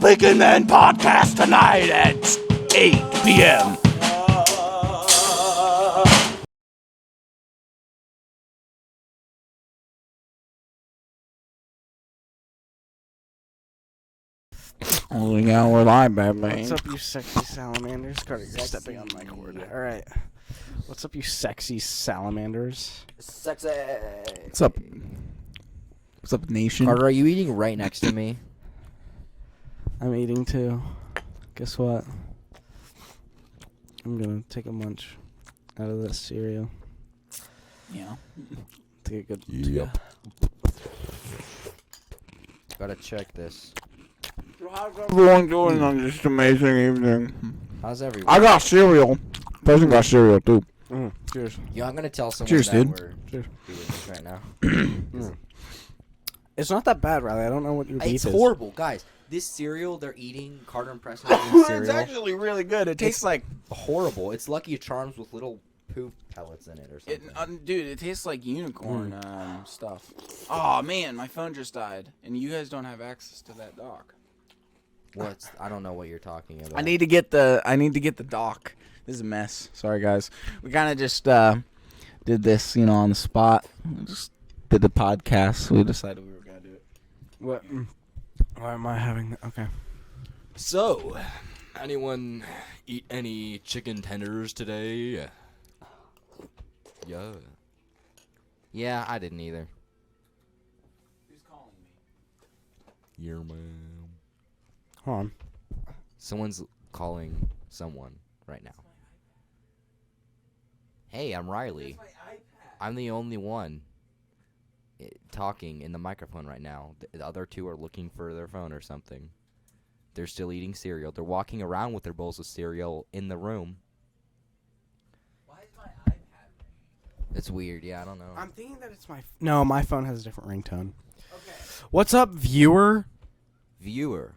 Bacon Man podcast tonight at 8 p.m. Oh, yeah, we're live, baby. What's up, you sexy salamanders? Carter, you're stepping on my cord. Alright. What's up, you sexy salamanders? Sexy. What's up? What's up, nation? Carter, are you eating right next to me? I'm eating too. Guess what? I'm gonna take a munch out of this cereal. Yeah. Take a good. Yep. Gotta check this. So how's everyone doing on this amazing evening? How's everyone? I got cereal. Person got cereal, too. Cheers. Yeah, I'm gonna tell someone Cheers, that dude. we're Cheers. doing this right now. It's not that bad, Riley. I don't know what your beef It's is. horrible, guys. This cereal they're eating, Carter and Preston are eating cereal. It's actually really good. It tastes like... horrible. It's Lucky Charms with little poop pellets in it or something. Dude, it tastes like unicorn stuff. Oh, man, my phone just died. And you guys don't have access to that dock. I don't know what you're talking about. I need to get the dock. This is a mess. Sorry, guys. We kind of just did this, on the spot. We just did the podcast. We decided we were going to do it. What? Why am I having... Okay. So, anyone eat any chicken tenders today? Yeah. Yeah, I didn't either. Who's calling me? Yeah, man. Hold on. Someone's calling someone right now. Hey, I'm Riley. I'm the only one talking in the microphone right now. The other two are looking for their phone or something. They're still eating cereal. They're walking around with their bowls of cereal in the room. Why is my iPad ringing? It's weird. Yeah, I don't know. I'm thinking that it's my... No, my phone has a different ringtone. Okay. What's up, viewer? Viewer.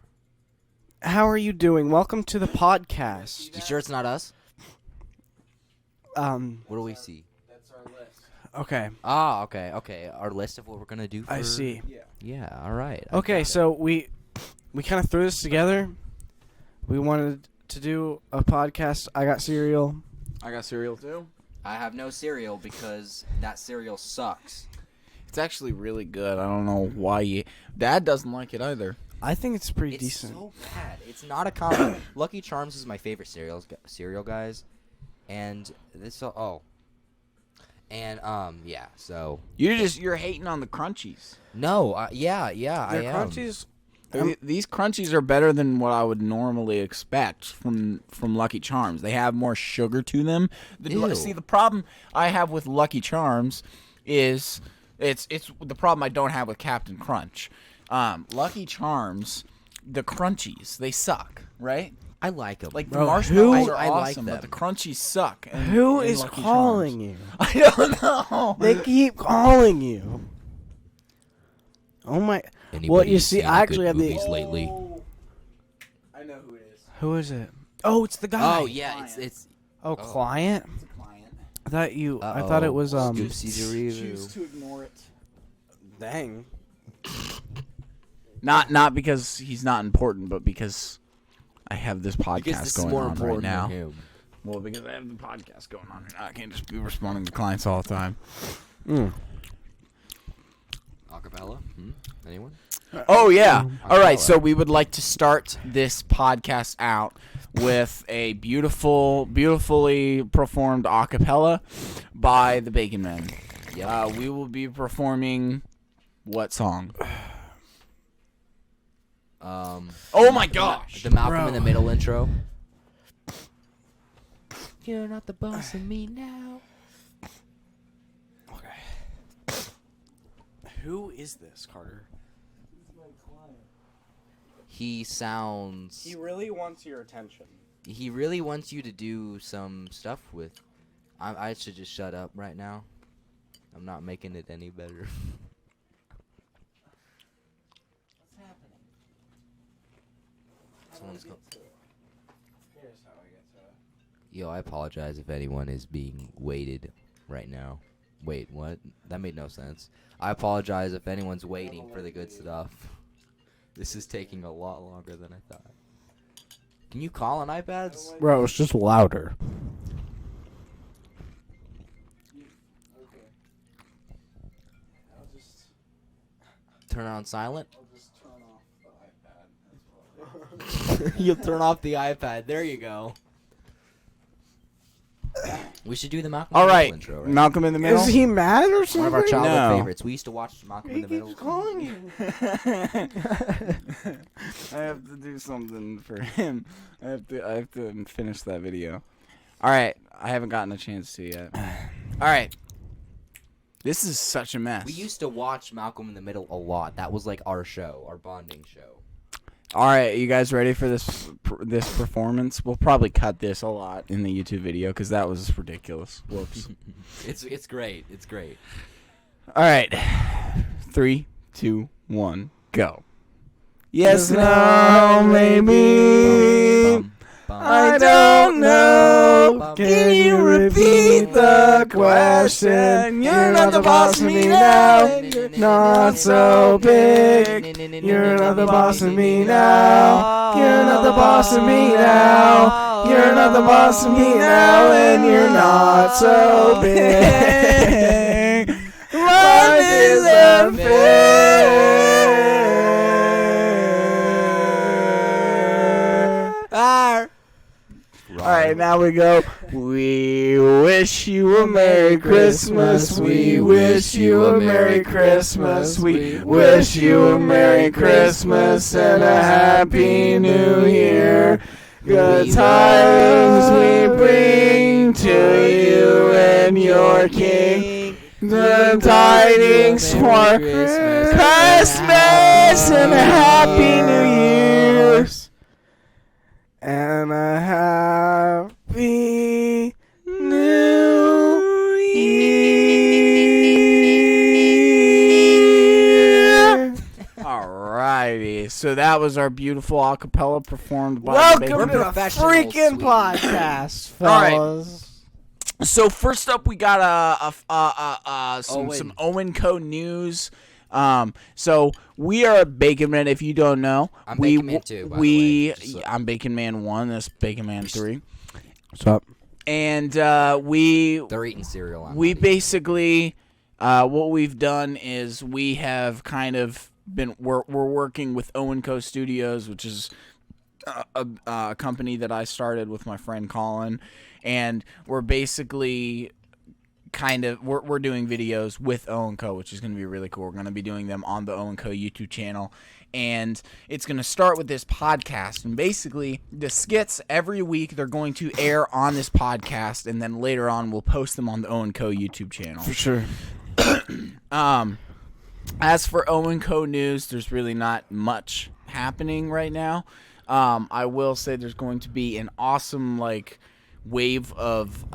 How are you doing? Welcome to the podcast. You sure it's not us? What do we see? That's our list. Okay. Ah, okay. Our list of what we're gonna do. I see. Yeah. Yeah. All right. I Okay, got it. so we kind of threw this together. We wanted to do a podcast. I got cereal. I got cereal, too. I have no cereal because that cereal sucks. It's actually really good. I don't know why you... Dad doesn't like it either. I think it's pretty It's decent. so bad. It's not a common. Lucky Charms is my favorite cereal, guys. And this, yeah. So You're hating on the crunchies. no, yeah, I Their am. crunchies. These crunchies are better than what I would normally expect from Lucky Charms. They have more sugar to them. Ew. See, the problem I have with Lucky Charms is it's the problem I don't have with Captain Crunch. Lucky Charms, the crunchies, they suck, right? I like them. Like the Bro, marshmallows who- are I like awesome, but the them. crunchies suck. Who in is Lucky calling Charms. you? I don't know. They keep calling you. Oh my! Well, you see, I actually have the. lately. I know who it is. Who is it? Oh, it's the guy. Oh yeah, it's Oh, client. It's a client. I thought you. I Uh-oh. thought it was Choose to ignore it. Dang. Not because he's not important, but because I have this podcast because this is going more on important right now. than him. Well, because I have the podcast going on right now. I can't just be responding to clients all the time. Acapella? Anyone? Oh, yeah. All right, so we would like to start this podcast out with a beautifully performed a cappella by the Bacon Men. Yep. We will be performing what song? Oh, my gosh. The Malcolm in Bro. the Middle intro. You're not the boss of me now. Okay. Who is this, Carter? He sounds. He really wants your attention. He really wants you to do some stuff with. I should just shut up right now. I'm not making it any better. What's happening? Someone's go- Here's how I get to it. Yo, I apologize if anyone is being waited right now. Wait, what? That made no sense. I apologize if anyone's waiting for the good stuff. This is taking a lot longer than I thought. Can you call on iPads? Bro, it's just louder. Turn it on silent? I'll just turn off the iPad. You'll turn off the iPad. There you go. We should do the Malcolm All in the right, Middle intro, right? Malcolm in the Middle. Is he mad or One something? of our childhood No. favorites. We used to watch Malcolm in the Middle. calling you. I have to do something for him. I have to finish that video. All right, I haven't gotten a chance to yet. All right, this is such a mess. We used to watch Malcolm in the Middle a lot. That was like our show, our bonding show. All right, you guys ready for this performance? We'll probably cut this a lot in the YouTube video because that was ridiculous. Whoops. It's great. It's great. All right, 3, 2, 1, go. Yes, no, maybe. I don't know. Can you repeat the question? You're not the boss of me now. Not so big. You're not the boss of me now. You're not the boss of me now. You're not the boss of me now. And you're not so big. Life is unfair. All right, now we go. We wish you a Merry Christmas. We wish you a Merry Christmas. We wish you a Merry Christmas and a Happy New Year. Good tidings we bring to you and your King. Good tidings for Christmas and a Happy New Year. And a happy new year. Alrighty, so that was our beautiful acapella performed by Welcome the to Bacon. the freaking podcast, fellas. So first up, we got some OwenCo news. So we are Bacon Man. If you don't know, I'm Bacon Man 2, by the way, I'm Bacon Man 1. That's Bacon Man 3. What's up? And They're eating cereal. we basically what we've done is we have kind of been we're working with OwenCo Studios, which is a company that I started with my friend Colin, and we're basically we're doing videos with OwenCo, which is going to be really cool. We're going to be doing them on the OwenCo YouTube channel, and it's going to start with this podcast. And basically, the skits every week they're going to air on this podcast, and then later on we'll post them on the OwenCo YouTube channel. For sure. As for OwenCo news, there's really not much happening right now. I will say there's going to be an awesome wave of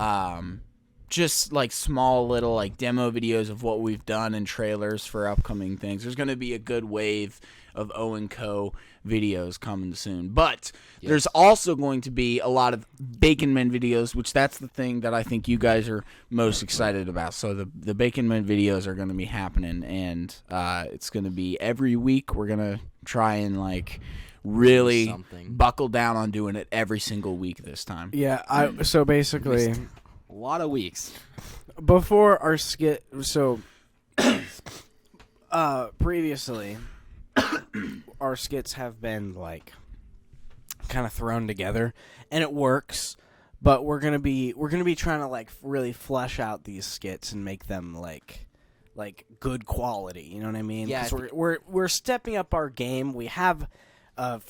just small little demo videos of what we've done and trailers for upcoming things. There's going to be a good wave of OwenCo videos coming soon. But there's also going to be a lot of Bacon Men videos, which that's the thing that I think you guys are most excited about. So the Bacon Men videos are going to be happening, and it's going to be every week. We're going to try and really buckle down on doing it every single week this time. Yeah, so basically A lot of weeks. before our skit, so previously our skits have been kind of thrown together, and it works. But we're gonna be trying to really flesh out these skits and make them like good quality. You know what I mean? Yeah, 'Cause we're stepping up our game. We have a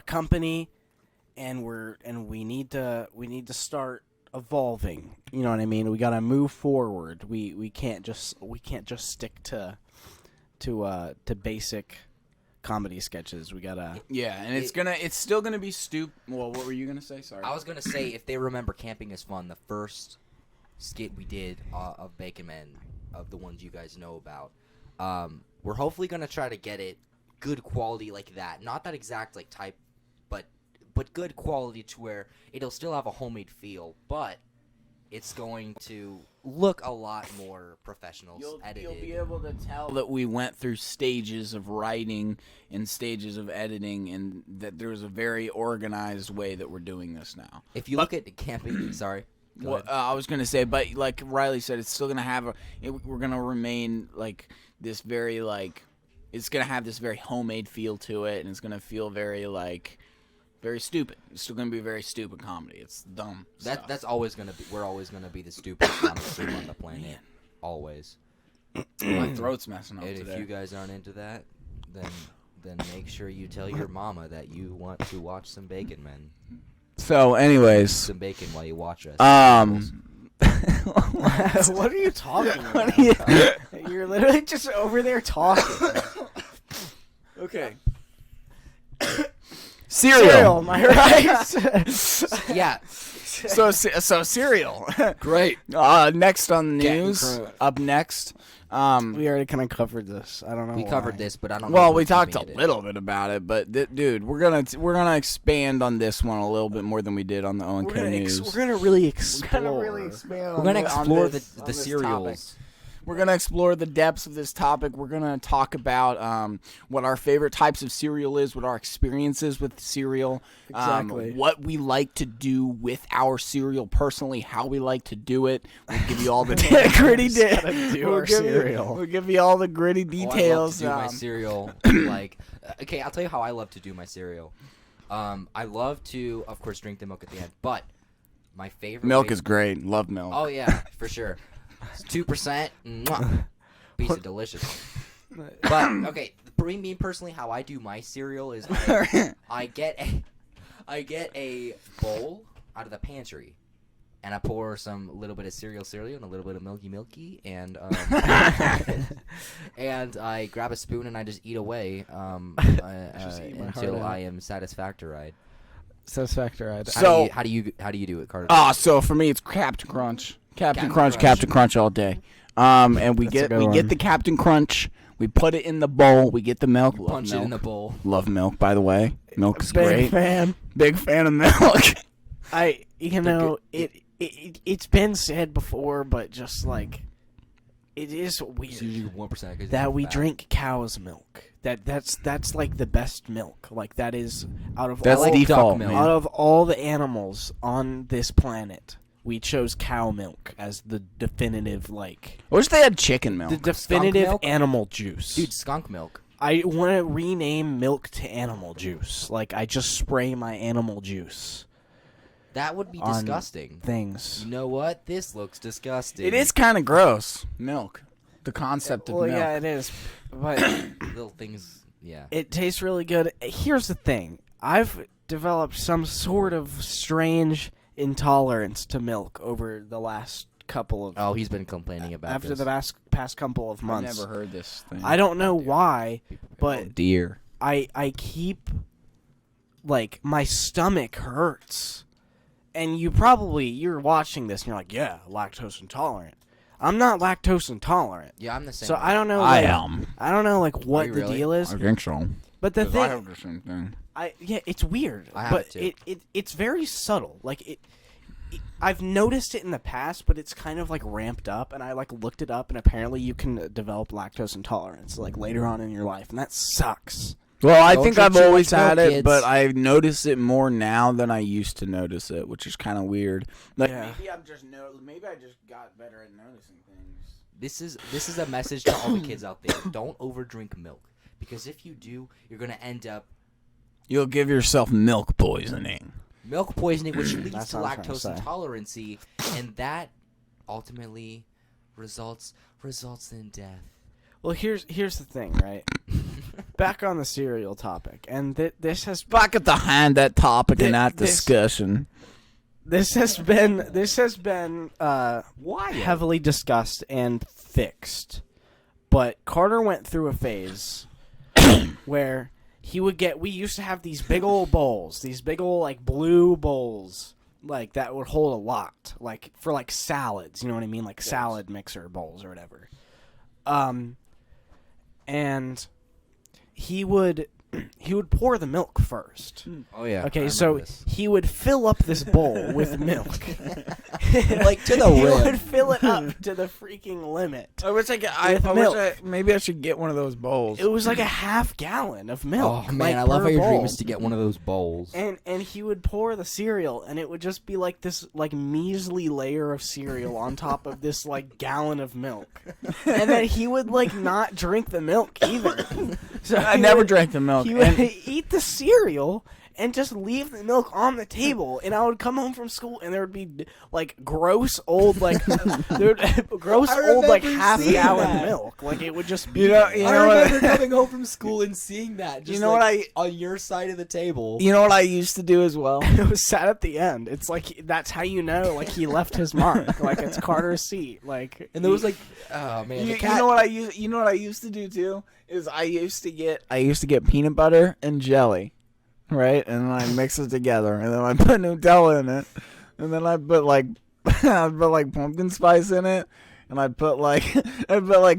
company, and we need to start evolving. You know what I mean? We got to move forward. We can't just stick to basic comedy sketches. We gotta And it's still gonna be Well, what were you gonna say? Sorry. I was gonna say, if they remember Camping is Fun, the first skit we did of Bacon Man, of the ones you guys know about, we're hopefully gonna try to get it good quality like that. Not that exact type, but good quality to where it'll still have a homemade feel, but it's going to look a lot more professional, edited. You'll be able to tell that we went through stages of writing and stages of editing, and that there was a very organized way that we're doing this now. If you look at the camping, sorry. Well, I was gonna say, but like Riley said, it's still gonna have we're gonna remain like this very it's gonna have this very homemade feel to it, and it's gonna feel very very stupid. It's still gonna be a very stupid comedy. It's dumb. That's always gonna be. We're always gonna be the stupidest comic on the planet. Always. My throat's messing up And today. if you guys aren't into that, then make sure you tell your mama that you want to watch some Bacon Men. So, anyways, Some bacon while you watch us. What are you talking about? You're literally just over there talking. okay. Cereal. Am I right? Yeah. So cereal. Great. Next on the news. Crunch. Up next. We already kind of covered this. I don't know. We why. covered this, but I don't know. Well, if we we're talked a keeping it in. little bit about it, but dude, we're gonna expand on this one a little bit more than we did on the OwenCo news. We're gonna really explore. expand. We're gonna explore the cereals. We're going to explore the depths of this topic. We're going to talk about what our favorite types of cereal is, what our experiences with cereal, Exactly. what we like to do with our cereal personally, how we like to do it. We'll give you all the Gritty We'll give you all the gritty Oh, details. I love to do my cereal. Okay, I'll tell you how I love to do my cereal. I love to, of course, drink the milk at the end, but my favorite milk way- is great. Love milk. Oh yeah, for sure. It's 2%. Mwah. Piece of delicious. But okay, for me personally, how I do my cereal is I get a bowl out of the pantry, and I pour a little bit of cereal and a little bit of milky, and and I grab a spoon and I just eat away eat my until heart out. I am satisfactoried. Satisfactory. So- How do you do it, Carter? So for me, it's Captain Crunch. Captain Crunch. Crunch all day. And we That's a get good one. the Captain Crunch. We put it in the bowl. We get the milk. Love Punch milk. it in the bowl. Love milk, by the way. Milk is Big great. fan. Big fan of milk. It's been said before, but just like it is weird 1% that we drink cow's milk. That's like the best milk. Like that is out of That's all default, milk. man. out of all the animals on this planet. We chose cow milk as the definitive, like I wish they had chicken milk. the definitive milk? animal juice. Dude, skunk milk. I want to rename milk to animal juice. Like I just spray my animal juice That would be on disgusting. things. You know what? This looks disgusting. It is kind of gross. Milk. The concept of Well, milk. yeah, it is, but Little things. Yeah. it tastes really good. Here's the thing: I've developed some sort of strange intolerance to milk over the last couple of Oh, he's been complaining about after this. the past couple of I've months. never heard this thing. I don't know why, but Dear. I keep like my stomach hurts. And you're watching this and you're like, yeah, lactose intolerant. I'm not lactose intolerant. Yeah, I'm the same. So way. I don't know I like, am. I don't know like what you the really? deal is. I think so. But the 'Cause I thing have the same thing. it's weird. I have but it too. it's very subtle. Like it I've noticed it in the past, but it's kind of like ramped up, and I like looked it up, and apparently you can develop lactose intolerance like later on in your life, and that sucks. Well, I Don't think drink I've too always much milk, had it, kids. but I notice it more now than I used to notice it, which is kind of weird. Like Yeah. maybe I just got better at noticing things. This is a message to all the kids out there. Don't overdrink milk, because if you do, you're gonna end up You'll give yourself milk poisoning. milk poisoning, which leads That's to what I'm trying to lactose say. intolerancy, and that ultimately results in death. Well, here's the thing, right? Back on the cereal topic, and this has Back at the hand that topic and that This- discussion. this has been heavily discussed and fixed. But Carter went through a phase where we used to have these big old bowls, these big old like blue bowls, like that would hold a lot, like for like salads, you know what I mean, like salad mixer bowls or whatever. And he would pour the milk first. Oh yeah. Okay, so he would fill up this bowl with milk. Like, to the he rim. would fill it up to the freaking limit. I wish maybe I should get one of those bowls. It was like a half gallon of milk. Oh man, like, I love per how your dream bowl. is to get one of those bowls. And he would pour the cereal, and it would just be like this like measly layer of cereal on top of this like gallon of milk. And then he would like not drink the milk either. So I he never would- drank the milk. He would eat the cereal and just leave the milk on the table, and I would come home from school, and there would be like gross old like gross old like half gallon milk. Like it would just be. You know I what? remember coming home from school and seeing that. Just You know what on your side of the table. You know what I used to do as well? It was sat at the end. It's like that's how you know like he left his mark. Like it's Carter's seat. Like And there was like, oh man, the You cat. know what I used? You know what I used to do too? Is I used to get peanut butter and jelly, right? And then I mix it together, and then I put Nutella in it, and then I put like I put like pumpkin spice in it, and I put like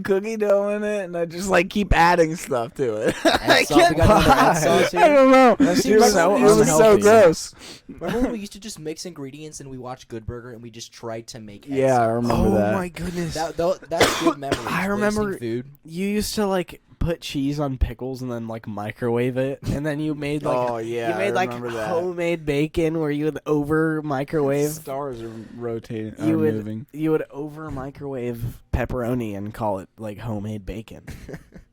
cookie dough in it, and I just like keep adding stuff to it. I sauce? We got another ant sauce here? I don't know. That seems It was so it was so unhealthy. gross. Remember when we used to just mix ingredients and we watched Good Burger and we just tried to make egg Yeah, I sauce? remember that. my goodness! That's good memory. I remember- wasting food. You used to like put cheese on pickles and then like microwave it, and then you made like Oh, yeah, you made I like remember that. homemade bacon where you would over microwave. Stars are rotating. You are would moving. you would over microwave pepperoni and call it like homemade bacon,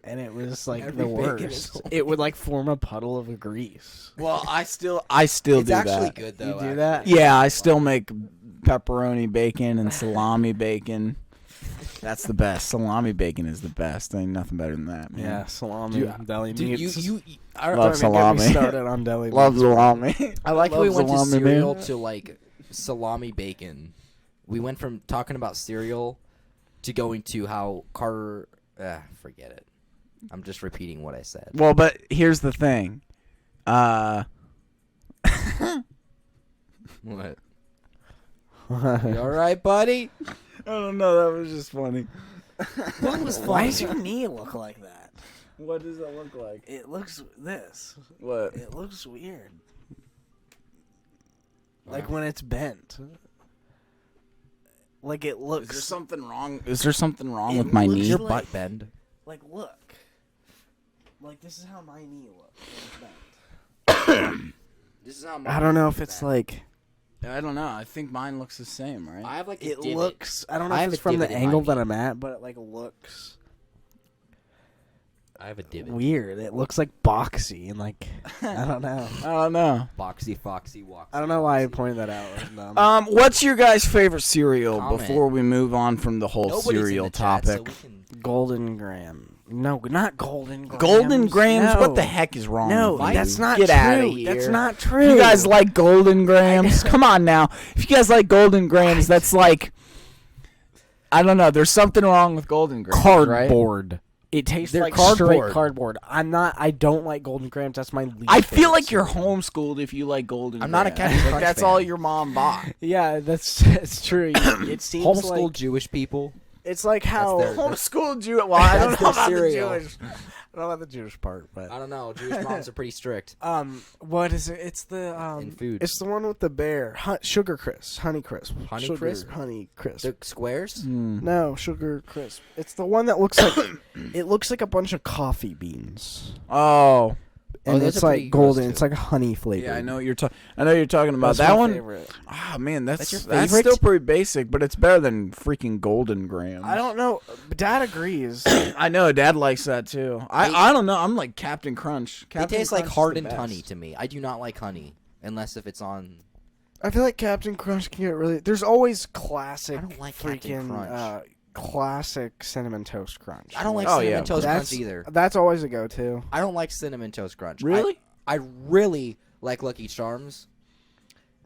and it was like Every the bacon is worst. It would like form a puddle of grease. Well, I still It's do actually that. good though. You do actually. that? Yeah, I still make pepperoni bacon and salami bacon. That's the best. Salami bacon is the best. Ain't nothing better than that, man. Yeah, salami, Dude, deli Dude, meats. you I love don't even get me salami. started on deli Love meats. salami. I like how we Love went to salami, man. cereal to like salami bacon. We went from talking about cereal to going to how Carter. Forget it. I'm just repeating what I said. Well, but here's the thing. What? You all right, buddy? I don't know. That was just funny. What was Why does your knee look like that? What does that look like? It looks this. What? It looks weird. Like when it's bent. Like it looks. Is there something wrong? Is there something wrong It with my looks knee? Your like- butt bend. Like look. Like this is how my knee looks. When it's bent. This is how I don't know if it's like. I don't know. I think mine looks the same, right? I have like a It divot. looks. I don't know I if have it's a from the divot in my angle knee. that I'm at, but it like looks I have a divot. weird. It looks like boxy and like I don't know. I don't know. Boxy, foxy, walks. I don't know why I pointed that out. It was dumb. What's your guys' favorite cereal Comment. before we move on from the whole Nobody's in cereal the chat, so topic? we can- Golden Graham. No, not Golden Grahams. Golden Grams? No. What the heck is wrong No, with you? that's not Get true. outta here. That's not true. You guys like Golden Grams? Come on now. If you guys like Golden Grams, that's like, I don't know. There's something wrong with Golden Grams, right? cardboard. It tastes They're like cardboard. straight cardboard. I don't like Golden Grahams. That's my least I feel favorite like you're cereal. homeschooled if you like Golden I'm not a Grams. Captain Like, Crunch that's fan. all your mom bought. Yeah, that's true. It seems Homeschooled like Jewish people. it's like how That's their- Homeschooled Jew. Well, I don't That's know their about the cereal. Jewish. I don't know about the Jewish part, but I don't know. Jewish moms are pretty strict what is it? It's the in food. it's the one with the bear, Sugar Crisp, Honey Crisp, Honey Sugar Crisp? Honey Crisp. The squares. No, Sugar Crisp. It's the one that looks like it looks like a bunch of coffee beans, Oh, and those it's are pretty like gross, golden. too. It's like honey flavor. yeah, I know what you're talking. I know what you're talking about. That's That my one. favorite. Ah, man, that's your that's favorite? still pretty basic, but it's better than freaking Golden Grams. I don't know. But Dad agrees. I know. Dad likes that too. I don't know. I'm like Captain Crunch. They Captain taste like Crunch is the hardened best. honey to me. I do not like honey unless if it's on. I feel like Captain Crunch can get really. There's always classic. I don't like freaking Captain Crunch. classic cinnamon toast crunch. I don't like Oh, cinnamon yeah. toast That's crunch either. That's always a go-to. I don't like cinnamon toast crunch. Really? I really like Lucky Charms,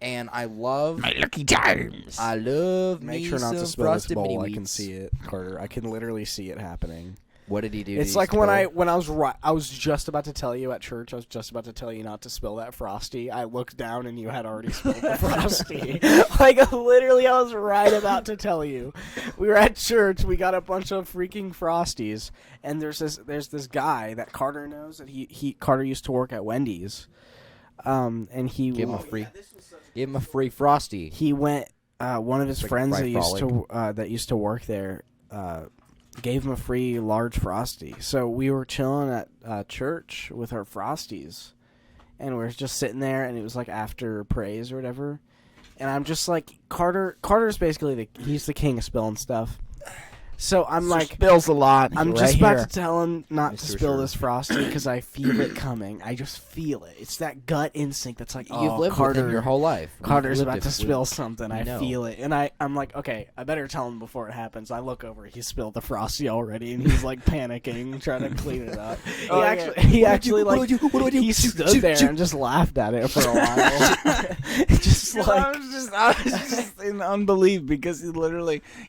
and I love. My Lucky Charms. I love. Make me sure not some to spill this frosted bowl. mini I can wheats. see it, Carter. I can literally see it happening. What did he do? It's Did he like when spill? I was just about to tell you at church. I was just about to tell you not to spill that frosty. I looked down and you had already spilled the frosty. Like literally, I was right about to tell you. We were at church. We got a bunch of freaking frosties, and there's this guy that Carter knows that Carter used to work at Wendy's, and he Give him a free. Give him a free frosty. he went one of his Like friends Fright that used to work there gave him a free large Frosty. So we were chilling at church with our Frosties, and we were just sitting there, and it was like after praise or whatever. And I'm just like, Carter's basically he's the king of spilling stuff. So I'm like, spills a lot. I'm right just here. about to tell him not to Mr. spill Sure. this Frosty because I feel it coming. I just feel it. It's that gut instinct that's like, You've oh, lived Carter, with him your whole life. You've Carter's lived about it to with- spill something. I No. feel it. And I'm like, okay, I better tell him before it happens. I look over. He spilled the Frosty already, and he's like panicking, trying to clean it up. Oh, He yeah. actually What do I do? he stood there and just laughed at it for a while. Just I like, was just in unbelief because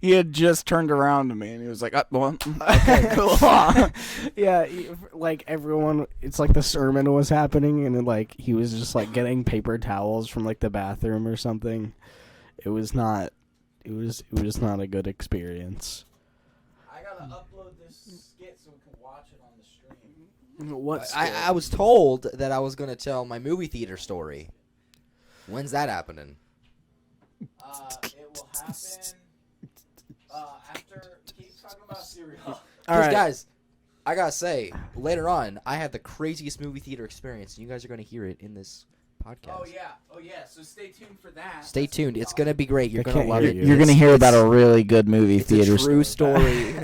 he had just turned around to me and he was like, well, okay, cool. yeah, like everyone, it's like the sermon was happening, and then, like he was just like getting paper towels from like the bathroom or something. It was not not a good experience. I gotta upload this skit so we can watch it on the stream. What? I was told that I was going to tell my movie theater story. When's that happening? It will happen after keep talking about cereal. All Because, right. guys, I got to say, later on, I had the craziest movie theater experience, and you guys are going to hear it in this podcast. Oh yeah. So stay tuned for that. Stay tuned. It's going to be great. You're I going to can't love hear it. you. You're gonna hear about a really good movie It's theater. a true story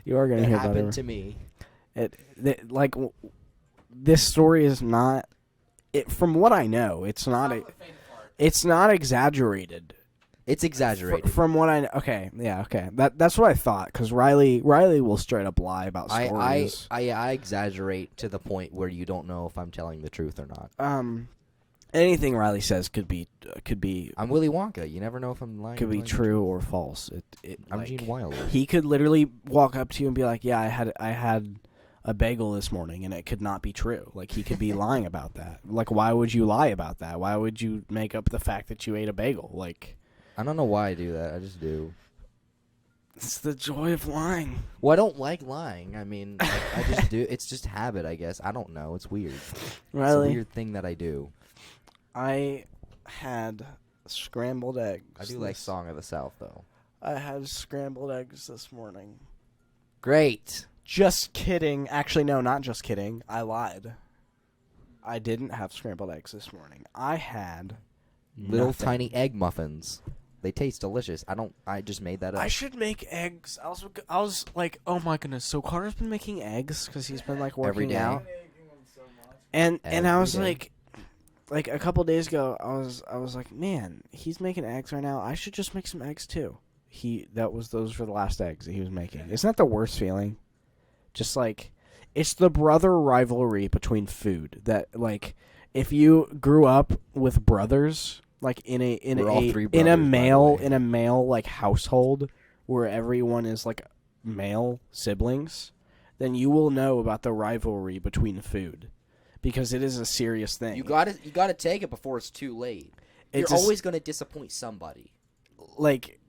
You are gonna that hear about happened it. to me. This story is not. From what I know, it's not exaggerated. It's exaggerated. From what I know, okay. That's what I thought, because Riley will straight up lie about stories. I exaggerate to the point where you don't know if I'm telling the truth or not. Anything Riley says could be I'm Willy Wonka. You never know if I'm lying. or could be telling the true or false. I'm like, Gene Wilder. He could literally walk up to you and be like, "Yeah, I had a bagel this morning," and it could not be true. Like, he could be lying about that. Like, why would you lie about that? Why would you make up the fact that you ate a bagel? Like, I don't know why I do that. I just do. it's the joy of lying. Well, I don't like lying. I mean, I just do. It's just habit, I guess. I don't know. It's weird. It's a Riley, weird thing that I do. I had scrambled eggs. I do like Song of the South, though. I had scrambled eggs this morning. Great. Just kidding. Actually, no, not just kidding. I lied. I didn't have scrambled eggs this morning. I had Little nothing. tiny egg muffins. They taste delicious. I just made that up. I should make eggs. I was like, oh my goodness. So Carter's been making eggs because he's been like Every working day. out. And I Every was day. like a couple days ago, I was like, man, he's making eggs right now. I should just make some eggs too. Those were the last eggs that he was making. Isn't that the worst feeling? Just like, it's the brother rivalry between food that, like, if you grew up with brothers, like We're all three brothers, by the way. in a male like household where everyone is like male siblings, then you will know about the rivalry between food, because it is a serious thing. You gotta take it before it's too late. You're It's just- always gonna disappoint somebody. like,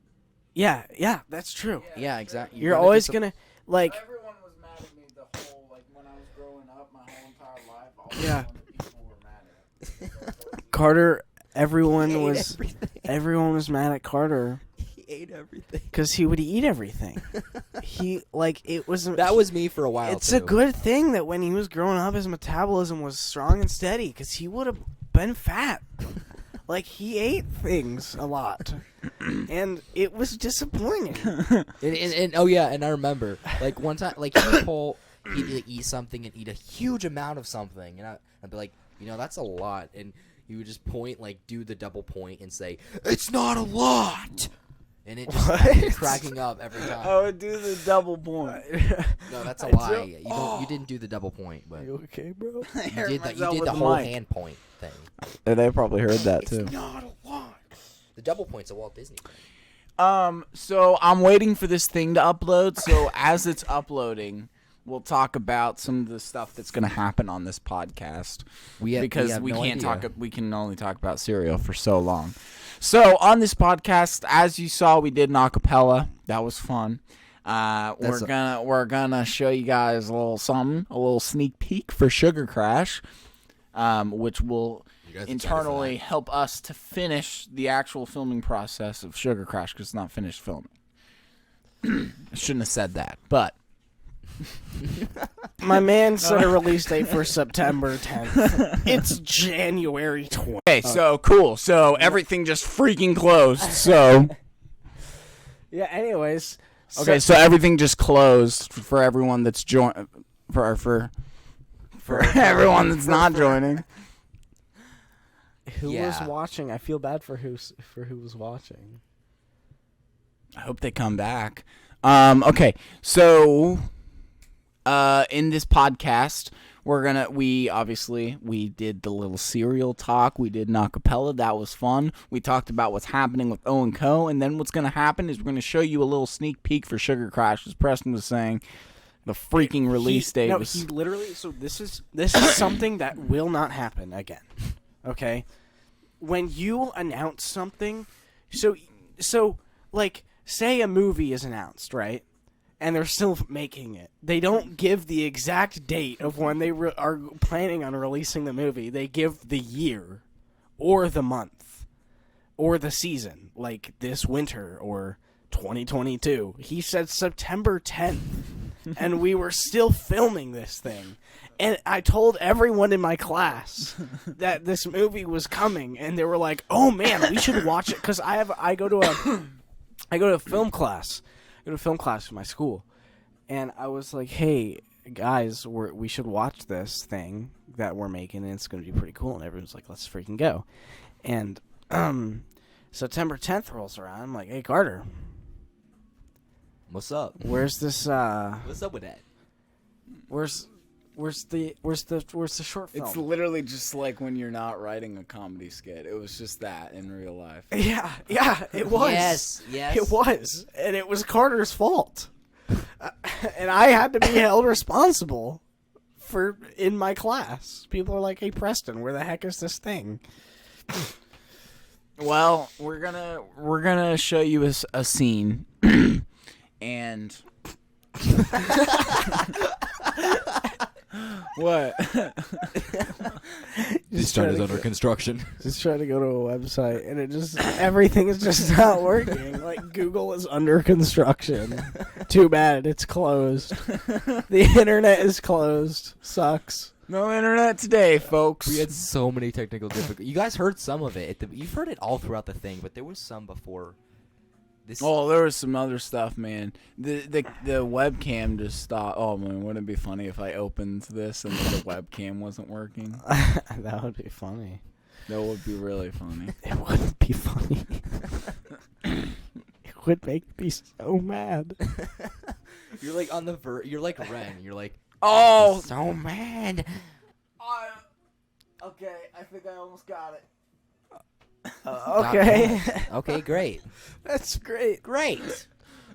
yeah, that's true. Yeah, exactly. You're always gonna like. Everyone was mad at me the whole, like, when I was growing up, my whole entire life. All Yeah. people were mad at me. Carter, everyone He ate was everyone was mad at Carter He ate everything. because he would eat everything. It was That was me for a while. It's too. a good thing that when he was growing up, his metabolism was strong and steady, because he would have been fat. Like, he ate things a lot, and it was disappointing. And oh yeah, and I remember like one time, like he'd like, eat something and eat a huge amount of something, and I'd be like, that's a lot, and he would just point, like, do the double point and say, "It's not a lot," and it just had me cracking up every time. I would do the double point. No, that's a I lie. don't- You didn't do the double point, but You okay, bro? you did the whole hand point thing. They probably heard that too. Not a lot. The double point's a Walt Disney thing. So I'm waiting for this thing to upload. So as it's uploading, we'll talk about some of the stuff that's going to happen on this podcast. Because we no can't idea. we can only talk about cereal for so long. So on this podcast, as you saw, we did an acapella. That was fun. We're gonna show you guys a little something, a little sneak peek for Sugar Crash, which will You guys internally excited help us to finish the actual filming process of Sugar Crash because it's not finished filming. I shouldn't have said that, but My man set a release date for September 10th. It's January 20th. okay, so cool. So everything just freaking closed. So Yeah, anyways. okay, so everything just closed for everyone that's for everyone that's not joining. Who Yeah. was watching? I feel bad for who was watching. I hope they come back. Okay, so in this podcast, we did the little serial talk. We did an acapella. That was fun. We talked about what's happening with OwenCo, and then what's gonna happen is we're gonna show you a little sneak peek for Sugar Crash, as Preston was saying. The freaking release date was. He literally. So this is something that will not happen again. Okay, when you announce something, so like say a movie is announced, right? And they're still making it. They don't give the exact date of when they are planning on releasing the movie. They give the year, or the month, or the season, like this winter or 2022. He said September 10th, and we were still filming this thing. And I told everyone in my class that this movie was coming, and they were like, "Oh man, we should watch it." Because I go to a film class. I go to film class in my school, and I was like, "Hey guys, we should watch this thing that we're making, and it's going to be pretty cool." And everyone's like, "Let's freaking go!" And September 10th rolls around. I'm like, "Hey Carter, What's up? where's this? What's up with that? Where's the short film?" It's literally just like when you're not writing a comedy skit. It was just that in real life. Yeah, it was. Yes. It was, and it was Carter's fault, and I had to be held responsible for in my class. People are like, "Hey, Preston, where the heck is this thing?" Well, we're gonna show you a scene, and what? This town is under construction. Just trying to go to a website, and everything is just not working. Like Google is under construction. Too bad it's closed. The internet is closed. Sucks. No internet today, folks. We had so many technical difficulties. You guys heard some of it. You've heard it all throughout the thing, but there was some before. Oh, there was some other stuff, man. The webcam just stopped. Oh man, wouldn't it be funny if I opened this and the webcam wasn't working? That would be funny. That would be really funny. It wouldn't be funny. It would make me so mad. You're like on the you're like Ren. You're like, Oh, so mad. okay. I think I almost got it. Okay. Okay, great. That's great. Great.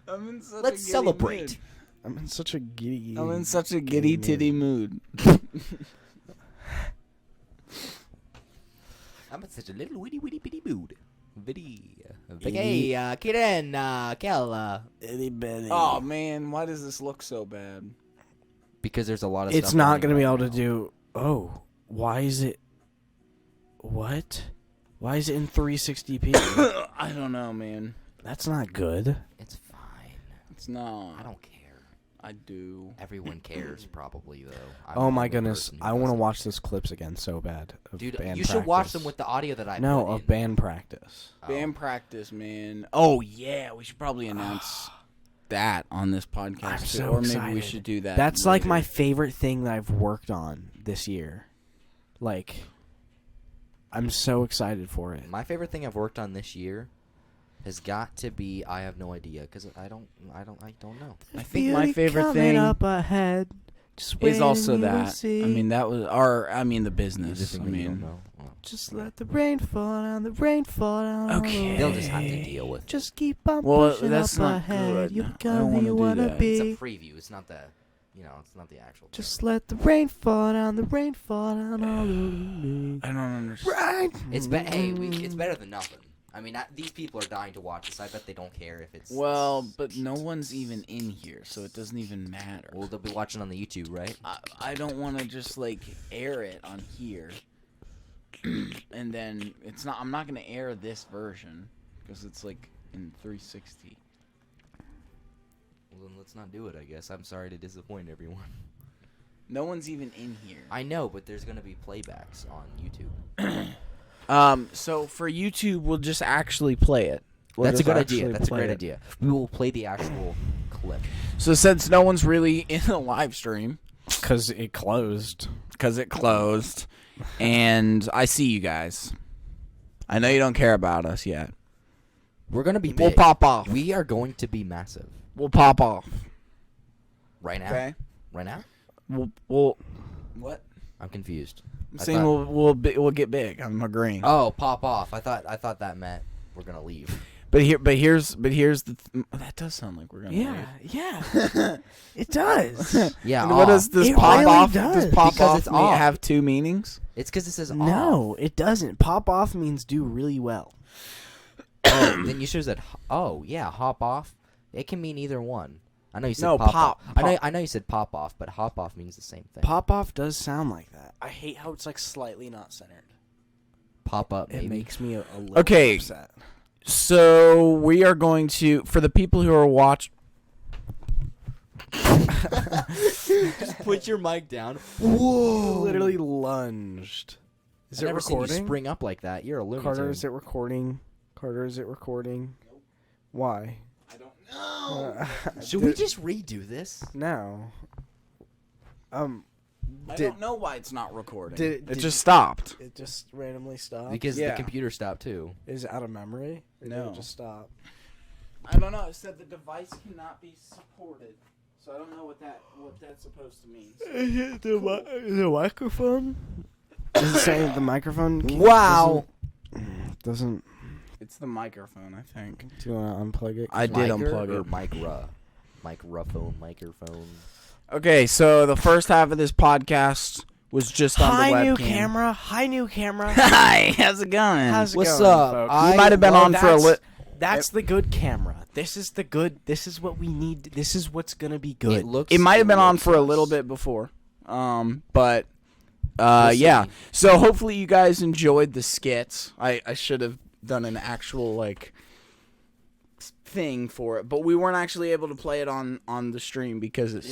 I'm in such Let's a giddy celebrate. mood. I'm in such a giddy. I'm in such a giddy titty mood. I'm in such a little witty bitty mood. Hey, Kiren, Kel, Itty bitty. Oh man, why does this look so bad? because there's a lot of It's stuff not going going to be on able right to do. Oh, why is it? What? Why is it in 360p? I don't know, man. That's not good. now. It's fine. It's not. I don't care. I do. Everyone cares, probably, though. I'm Oh the my only goodness, person who I want to doesn't. watch those clips again so bad. Of Dude, band you should watch practice. them with the audio that I No, put of in. band practice. Oh. Band practice, man. Oh yeah, we should probably announce that on this podcast, I'm too. so or maybe excited. we should do that. That's like later. my favorite thing that I've worked on this year. Like, I'm so excited for it. My favorite thing I've worked on this year has got to be I have no idea because I don't know. I think my favorite thing ahead. Just is also that. I mean, that was the business. Just I think you don't mean, know. Oh. just let the rain fall down, the rain fall down. Okay. They'll just have to deal with it. Just keep on Well, pushing that's up not ahead. good. You I don't become who wanna you do wanna that. be. It's a preview. It's not the, it's not the actual. Just let the rain fall down, the rain fall down all over me. I don't understand. Right. It's it's better than nothing. I mean, these people are dying to watch this. I bet they don't care if it's. Well, but no one's even in here, so it doesn't even matter. Well, they'll be watching on the YouTube, right? I don't want to just like air it on here. and then it's not. I'm not gonna air this version because it's like in 360. Well, then let's not do it, I guess. I'm sorry to disappoint everyone. No one's even in here. I know, but there's going to be playbacks on YouTube. So for YouTube, we'll just actually play it. That's a good idea. That's a great idea. We will play the actual clip. So since no one's really in the live stream, Because it closed. and I see you guys. I know you don't care about us yet. We're going to be big. We'll pop off. We are going to be massive. We'll pop off. Right now? Okay. Right now? We'll what? I'm confused. I'm saying we'll get big. I'm agreeing. Oh, pop off. I thought that meant we're going to leave. But here's the that does sound like we're gonna leave. Yeah. It does. Yeah. And what does this It pop really off? does. Does pop Because off it's off. have two meanings? It's because it says off. No, it doesn't. Pop off means do really well. Oh, then you should have said, oh, yeah, hop off. It can mean either one. I know you said No, pop pop. off. I know you said pop off, but hop off means the same thing. Pop off does sound like that. I hate how it's like slightly not centered. Pop up, It maybe. makes me a little Okay. upset. So we are going to, for the people who are watching. Just put your mic down. Whoa! Literally lunged. Is I've it never seen you recording? spring up like that. You're a lunatic. Carter, is it recording? Carter, is it recording? Nope. Why? I don't know. Should we just redo this? No. I don't know why it's not recording. Did it just stopped. It just randomly stopped? Because Yeah. the computer stopped too. Is it out of memory? Or did No. it just stop? I don't know. It said the device cannot be supported, so I don't know what that's supposed to mean. The microphone? Does it say the microphone? Wow. Doesn't. It's the microphone, I think. Do you want to unplug it? I did Micer unplug or it. microphone. Okay, so the first half of this podcast was just on the webcam. Hi, new camera. Hi, how's it going? How's it What's going, up? folks? You might have been on for a little. That's the good camera. This is the good. This is what we need. This is what's gonna be good. It might have been on for a looks little nice. bit before, but We'll yeah. see. So hopefully you guys enjoyed the skits. I should have done an actual like thing for it, but we weren't actually able to play it on the stream because it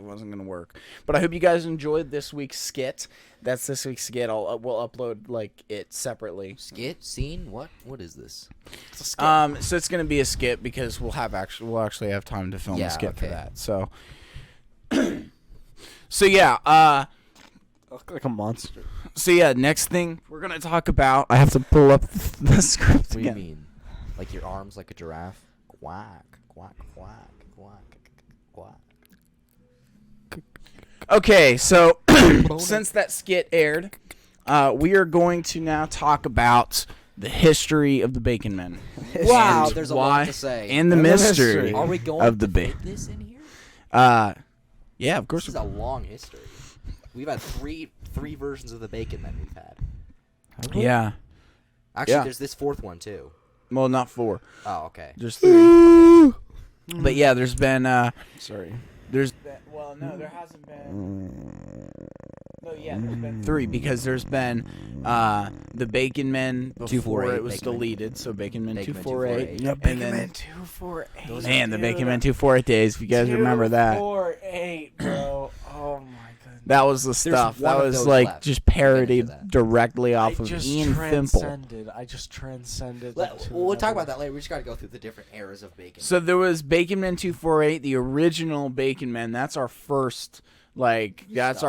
wasn't gonna work. But I hope you guys enjoyed this week's skit. That's this week's skit. We'll upload like it separately. Skit scene. What is this? So it's gonna be a skit because we'll actually have time to film Yeah, a skit for okay. that. So. So yeah, look like a monster. so yeah, next thing we're gonna talk about. I have to pull up the script What do you again. mean? Like your arms like a giraffe? Quack, quack, quack, quack, quack. Okay, so since that skit aired, we are going to now talk about the history of the Bacon Men. Wow, And there's a why- lot to say. And the And the mystery mystery. Are we going of the to Bacon. fit this in here? Yeah, of course. This is a long history. We've had three versions of the Bacon Men we've had. Yeah. Actually, Yeah. there's this fourth one too. Well, not 4. Oh, okay. There's 3. But yeah, there's been Sorry. there's been, well, no, there hasn't been. No, yeah, there's been 3 because there's been the Bacon Men before 248, it was Bacon Men. deleted, so Bacon Men Bacon Men 248. 248. And then 248. man, the Bacon Men 248 days. If you guys remember that, 248, bro. Oh my goodness. that was the stuff. one That of was those like left. just We'll get parodied into that. directly off I of just Ian Thimple. transcended. I just transcended. that to We'll talk another- about that later. We just got to go through the different eras of Bacon. So there was Bacon Men 248, the original Bacon Men. That's our first. Like those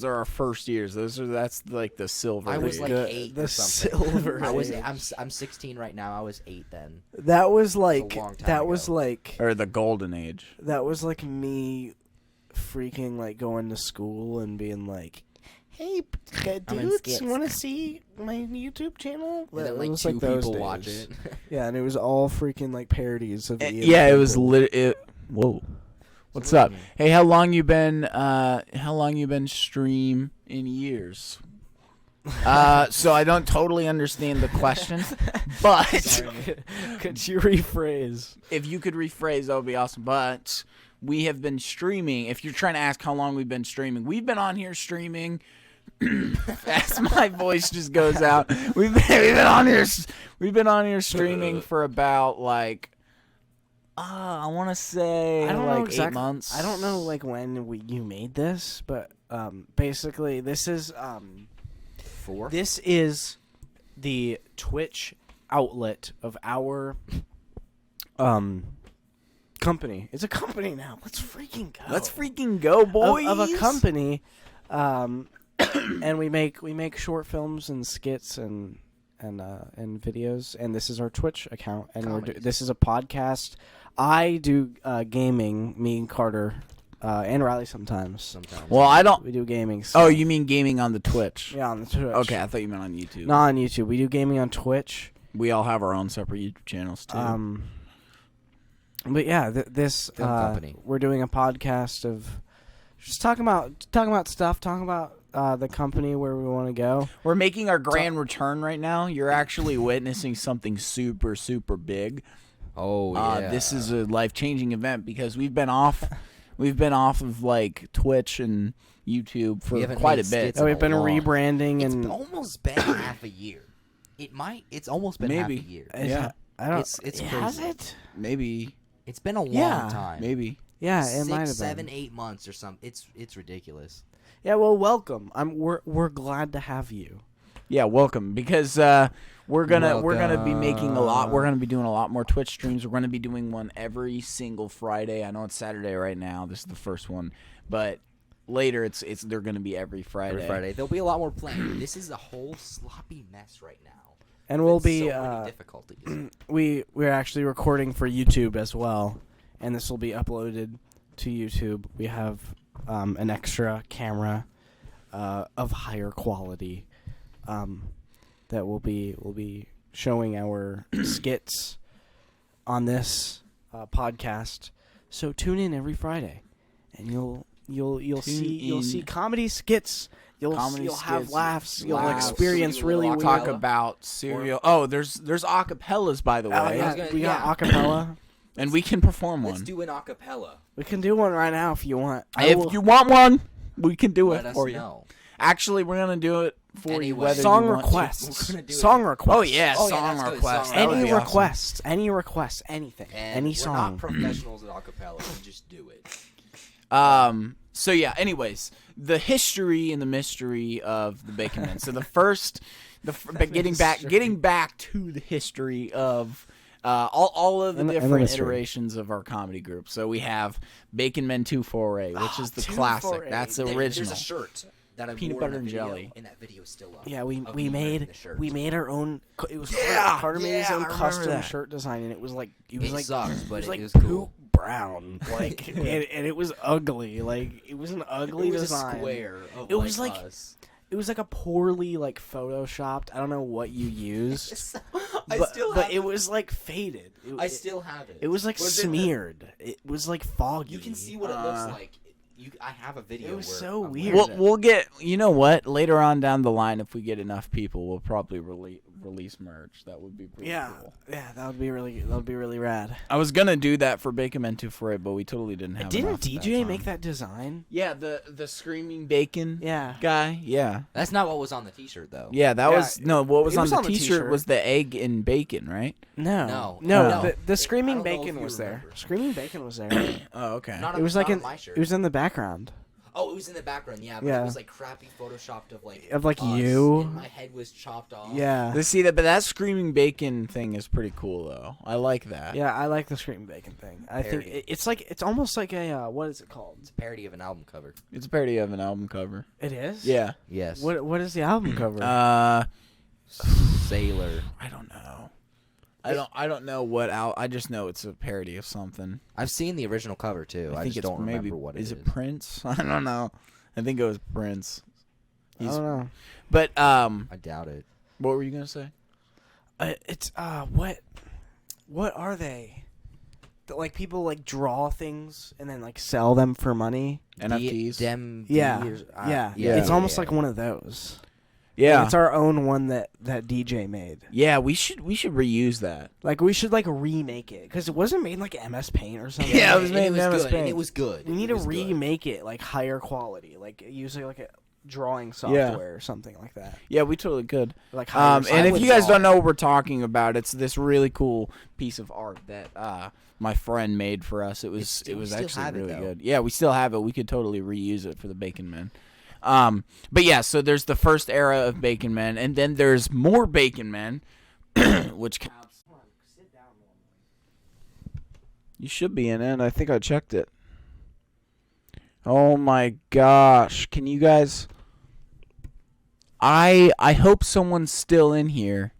are our first years. That's like the silver. I was age. like The- 8 the or something. silver I was. age. I'm 16 right now. I was 8 then. That was like long time that was ago. like or the golden age. that was like me freaking like going to school and being like, "Hey, I'm in dudes, skits. want to see my YouTube channel?" And then It like was 2 those people watch days. it. Yeah, and it was all freaking like parodies of Ian Yeah, it was Thimble. whoa. What's what up? do you mean? Hey, how long you been stream in years? So I don't totally understand the question, but Could you rephrase? if you could rephrase, that would be awesome. But we have been streaming. If you're trying to ask how long we've been streaming, we've been on here streaming as my voice just goes out. We've been on here streaming for about like I want to say I don't know like exactly, 8 months. I don't know like when you made this, but basically this is 4. this is the Twitch outlet of our company. It's a company now. Let's freaking go. Let's freaking go, boys! Of a company, and we make short films and skits and videos. And this is our Twitch account. And this is a podcast. I do gaming. Me and Carter, and Riley sometimes. Well, I don't. We do gaming. Oh, you mean gaming on the Twitch? Yeah, on the Twitch. Okay, I thought you meant on YouTube. Not on YouTube. We do gaming on Twitch. We all have our own separate YouTube channels too. But yeah, this company. We're doing a podcast of just talking about stuff, talking about the company, where we want to go. We're making our grand return right now. You're actually witnessing something super, super big. Oh yeah. This is a life-changing event because we've been off of like Twitch and YouTube for quite a bit. skits We've been long. rebranding It's and almost been half a year. It's almost been half a year. Yeah. I don't. It's crazy. Has it? Maybe. It's been a long Yeah. time. Maybe. Yeah, it might have 6, 7, been. 8 months or something. It's ridiculous. Yeah, well, welcome. We're glad to have you. Yeah, welcome. Because we're gonna be making a lot. We're gonna be doing a lot more Twitch streams. We're gonna be doing one every single Friday. I know it's Saturday right now. This is the first one, but later they're gonna be every Friday. Every Friday. There'll be a lot more planned. This is a whole sloppy mess right now. And we'll With be so many difficulties. we're actually recording for YouTube as well, and this will be uploaded to YouTube. We have an extra camera of higher quality that will be showing our skits on this podcast. So tune in every Friday, and you'll see comedy skits. You'll have laughs. You'll experience really We'll weird. talk about serial. Oh, there's acapellas, by the way. Oh, yeah, we got acapella. And we can perform one. Let's do an acapella. We can do one right now if you want. If you want one, we can do Let it us for you. know. Actually, we're gonna do it for you. Anyway. Whether Song you want to. requests. We're gonna do it. Song requests. Oh yeah, Oh, yeah, song that's good. requests. Song That would Any be awesome. requests. Any requests. Anything. And Any we're song. not professionals at acapella. We just do it. So yeah. Anyways, the history and the mystery of the Bacon Men. So getting back to the history of all of the And the different mystery. iterations of our comedy group. So we have Bacon Men 248, which is the classic. 248. That's There's original. a shirt that I Peanut wore in butter the and video, jelly. and that video is still up. Yeah, we of me wearing made the shirt. our own. It was Yeah, Carter made his yeah, own I remember custom that. shirt design, and it was like It sucks, but it was it like was poop cool. brown, like and it was ugly. Like it was an ugly It was design. a square. Of It was like- us. It was like a poorly like photoshopped. I don't know what you used, I but, still but have it was like faded. I still have it. It was like Was it the- smeared. It was like foggy. You can see what it looks like. I have a video. It was where so I'm weird. wearing We'll get. You know what? Later on down the line, if we get enough people, we'll probably release merch. That would be pretty cool. Yeah, that would be really rad. I was gonna do that for Bacon Men 248, but we totally didn't have. Didn't enough at that DJ time. make that design? Yeah, the screaming bacon Yeah. guy. Yeah, That's not what was on the T-shirt though. yeah. That Yeah, was no. What was it on was the on the T-shirt t-shirt. was the egg and bacon, right? No. No. The screaming I don't know if bacon you was there. remember. Screaming bacon was there. Oh, okay. Not It was like not in on my shirt. it was in the background. Oh, it was in the background. Yeah, but Yeah. it was like crappy photoshopped of like us, you. and my head was chopped off. Yeah. But that screaming bacon thing is pretty cool though. I like that. Yeah, I like the screaming bacon thing. I think Parody. it's almost like a what is it called? It's a parody of an album cover. It's a parody of an album cover. It is? Yeah. Yes. What is the album cover? Sailor. I don't know. I don't know what I just know it's a parody of something. I've seen the original cover too. I think just it's don't maybe remember what it is. Is it Prince? I don't know. I think it was Prince. I don't know. But I doubt it. what were you gonna say? It's what are they? Like people like draw things and then like sell them for money. NFTs. Yeah. yeah. It's almost like one of those. Yeah. Like, it's our own one that DJ made. Yeah, we should reuse that. Like we should like remake it because it wasn't made like MS Paint or something. Yeah, it was and made in MS good, and Paint. it was good. We need It to was good. remake it like higher quality, like using like drawing software or something like that. Yeah, we totally could. Like, And if you guys don't know what we're talking about, it's this really cool piece of art that my friend made for us. It was actually really good. Yeah, we still have it. We could totally reuse it for the Bacon Men. But yeah, so there's the first era of Bacon Men, and then there's more Bacon Men, which counts. You should be in it. I think I checked it. Oh my gosh. Can you guys... I hope someone's still in here.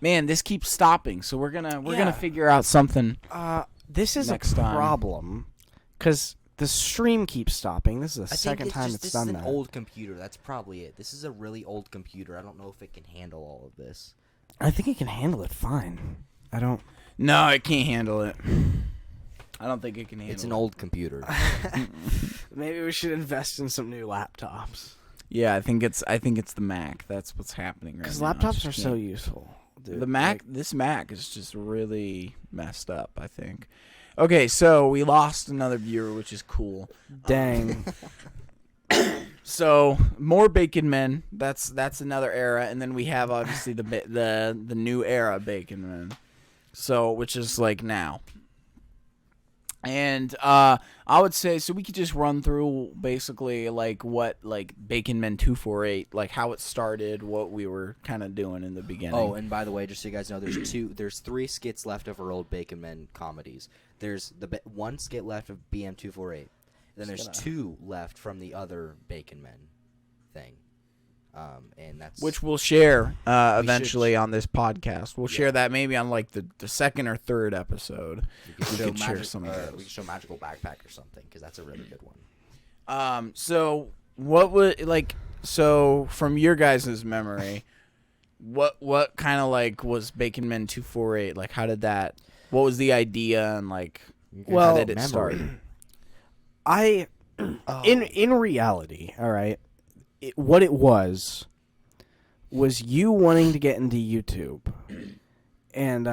Man, this keeps stopping, so we're gonna figure out something. This is next a time. problem because the stream keeps stopping. This is the second time it's done that. This is an old computer. That's probably it. This is a really old computer. I don't know if it can handle all of this. I think it can handle it fine. I don't. No, it can't handle it. I don't think it can handle it. It's an old computer. Maybe we should invest in some new laptops. Yeah, I think it's the Mac. That's what's happening right now. Because laptops are so useful. Dude. The Mac, this Mac is just really messed up, I think. Okay, so we lost another viewer, which is cool. Dang. So more Bacon Men. That's another era, and then we have obviously the new era Bacon Men. So which is like now. And I would say, so we could just run through basically like what like Bacon Men 248, like how it started, what we were kind of doing in the beginning. Oh, and by the way, just so you guys know, there's 3 skits left of our old Bacon Men comedies. There's one skit left of BM 248. Then there's 2 left from the other Bacon Men thing. And that's which we'll share eventually on this podcast. We'll share that maybe on like the second or third episode. We could share some of those. We could show Magical Backpack or something because that's a really good one. So what would so from your guys' memory, what kind of like was Bacon Men 248? Like how did that? What was the idea and like how did it start? In reality, all right. What it was you wanting to get into YouTube and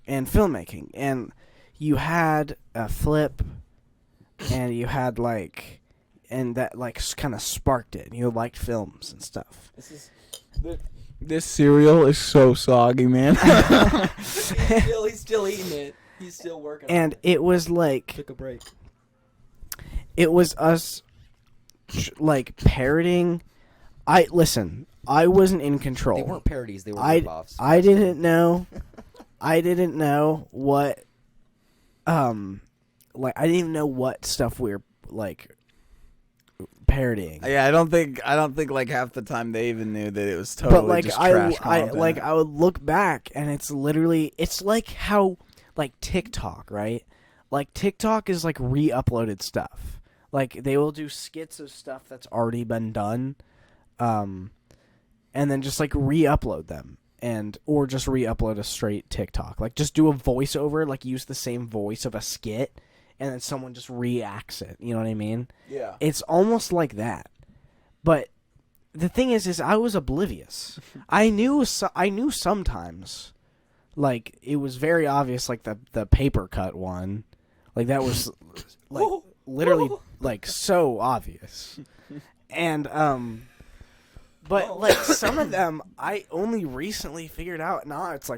filmmaking, and you had a flip, and you had and that kind of sparked it. You liked films and stuff. This cereal is so soggy, man. He's still eating it. He's still working. And it was like took a break. It was us. Parroting. I wasn't in control. They weren't parodies. They were ripoffs. I didn't know. I didn't know what. I didn't even know what stuff we were parodying. Yeah, I don't think like half the time they even knew that it was totally just trash content. I would look back and it's like how TikTok, right? Like TikTok is like re-uploaded stuff. Like, they will do skits of stuff that's already been done, and then just, re-upload them, or just re-upload a straight TikTok. Like, just do a voiceover, use the same voice of a skit, and then someone just reacts it. You know what I mean? Yeah. It's almost like that. But the thing is I was oblivious. I knew sometimes, it was very obvious, the paper cut one. That was, literally so obvious. And but some of them I only recently figured out. Now it's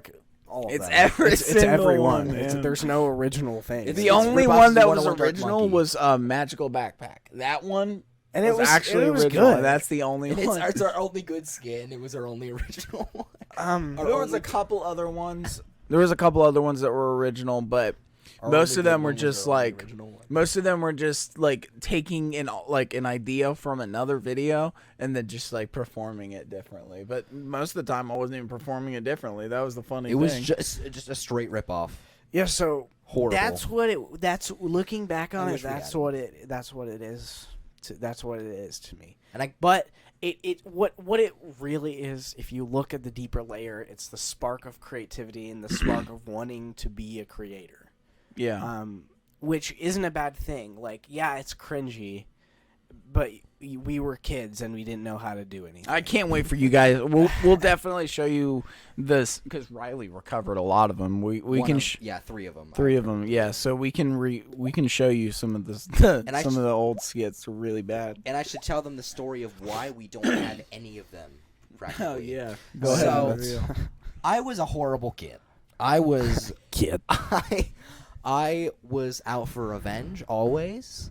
all of it's them. It's everyone. Man. There's no original thing. The only one that was original was Magical Backpack. That one and it was actually original. Good. That's the only one. It's our only good skit, and it was our only original one. There was a couple other ones. There was a couple other ones that were original, but most of them were just taking an idea from another video and then just performing it differently. But most of the time I wasn't even performing it differently. That was the funny thing. It was just a straight rip off. Yeah, so horrible. That's looking back on it. That's what it is. That's what it is to me. But what it really is, if you look at the deeper layer, it's the spark of creativity and the spark of wanting to be a creator. Yeah. Which isn't a bad thing. It's cringy, but we were kids and we didn't know how to do anything. I can't wait for you guys. We'll definitely show you this because Riley recovered a lot of them. We can 3 of them. 3 of them. Yeah, so we can show you some of the some of the old skits are really bad. And I should tell them the story of why we don't have any of them. Practically. Oh yeah, Go ahead. So, I was a horrible kid. I was Kid. I was out for revenge always,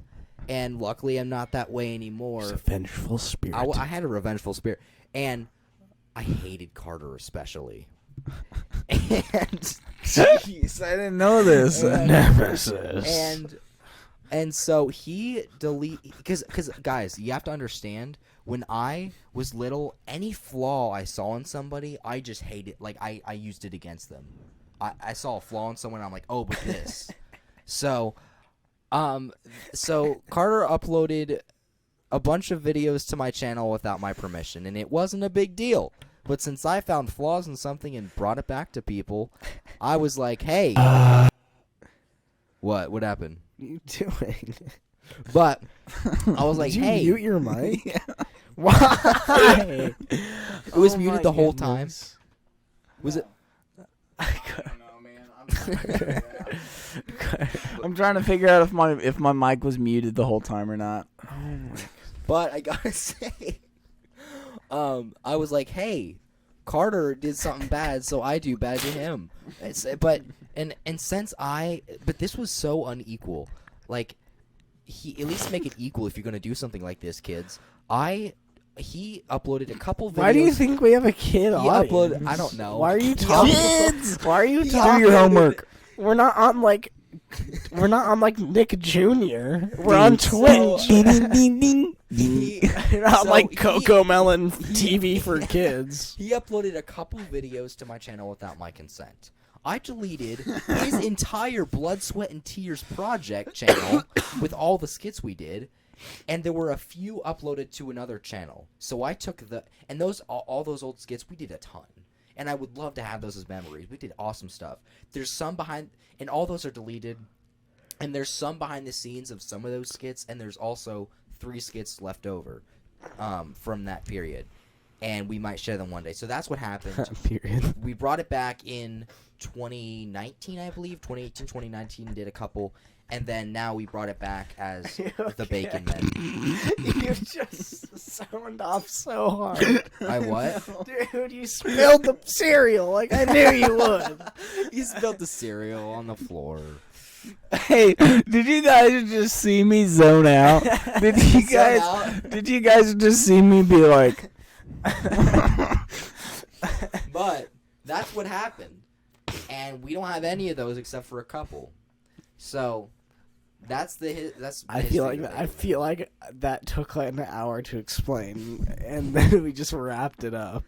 and luckily I'm not that way anymore. It's a vengeful spirit. I had a revengeful spirit, and I hated Carter especially. And jeez, I didn't know this. Nemesis. And so he because guys, you have to understand, when I was little, any flaw I saw in somebody, I just hated. Like I used it against them. I saw a flaw in someone, I'm like, oh, but this. So Carter uploaded a bunch of videos to my channel without my permission, and it wasn't a big deal. But since I found flaws in something and brought it back to people, I was like, hey. What happened? What are you doing? But I was like, Did you hey. mute your mic? Why? It was Oh muted my the whole goodness. time. Was it? I don't know, man. I'm trying to figure out if my mic was muted the whole time or not. Oh my. But I gotta say, I was like, hey, Carter did something bad, so I do bad to him. But this was so unequal. Like, he at least make it equal if you're gonna do something like this, kids. He uploaded a couple videos. Why do you think we have a kid audience? Uploaded. I don't know. Why are you talking? Kids! Why are you talking? Do your homework. We're not on like Nick Jr. We're on Twitch. We're not So like Coco Melon TV for kids. He uploaded a couple videos to my channel without my consent. I deleted his entire Blood, Sweat, and Tears project channel with all the skits we did, and there were a few uploaded to another channel. So I took all those old skits, we did a ton. And I would love to have those as memories. We did awesome stuff. There's some and all those are deleted. And there's some behind the scenes of some of those skits, and there's also 3 skits left over from that period. And we might share them one day. So that's what happened. Period. We brought it back in 2019, I believe. 2018, 2019, did a couple. And then now we brought it back as the Bacon Men. You just sound off so hard. I what? Dude, you spilled the cereal like I knew you would. You spilled the cereal on the floor. Hey, did you guys just see me zone out? Did you guys just see me be like But that's what happened. And we don't have any of those except for a couple. So that's I feel like that took like an hour to explain, and then we just wrapped it up.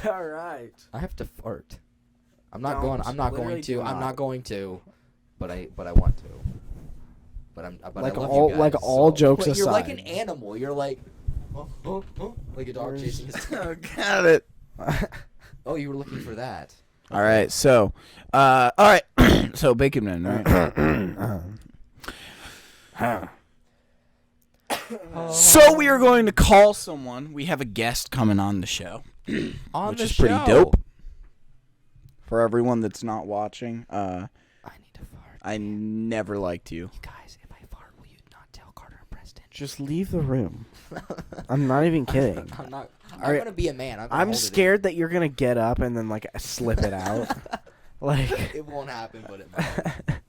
All right. I have to fart. I'm not Don't. going to. Literally I'm do not not. going to. But I want to. But Like I love all- you guys, like all jokes But you're like aside. an animal. You're like like a dog chasing his tail. got it? Oh, you were looking for that. All right, so so Bacon Men, right? So we are going to call someone. We have a guest coming on the show, On which the is show. pretty dope. For everyone that's not watching, I need to fart. I never liked you. Guys, if I fart, will you not tell Carter and Preston? Just leave the room. I'm not even kidding. I'm not. I'm Alright, gonna be a man. I'm scared that you're gonna get up and then like slip it out. Like It won't happen, but it might.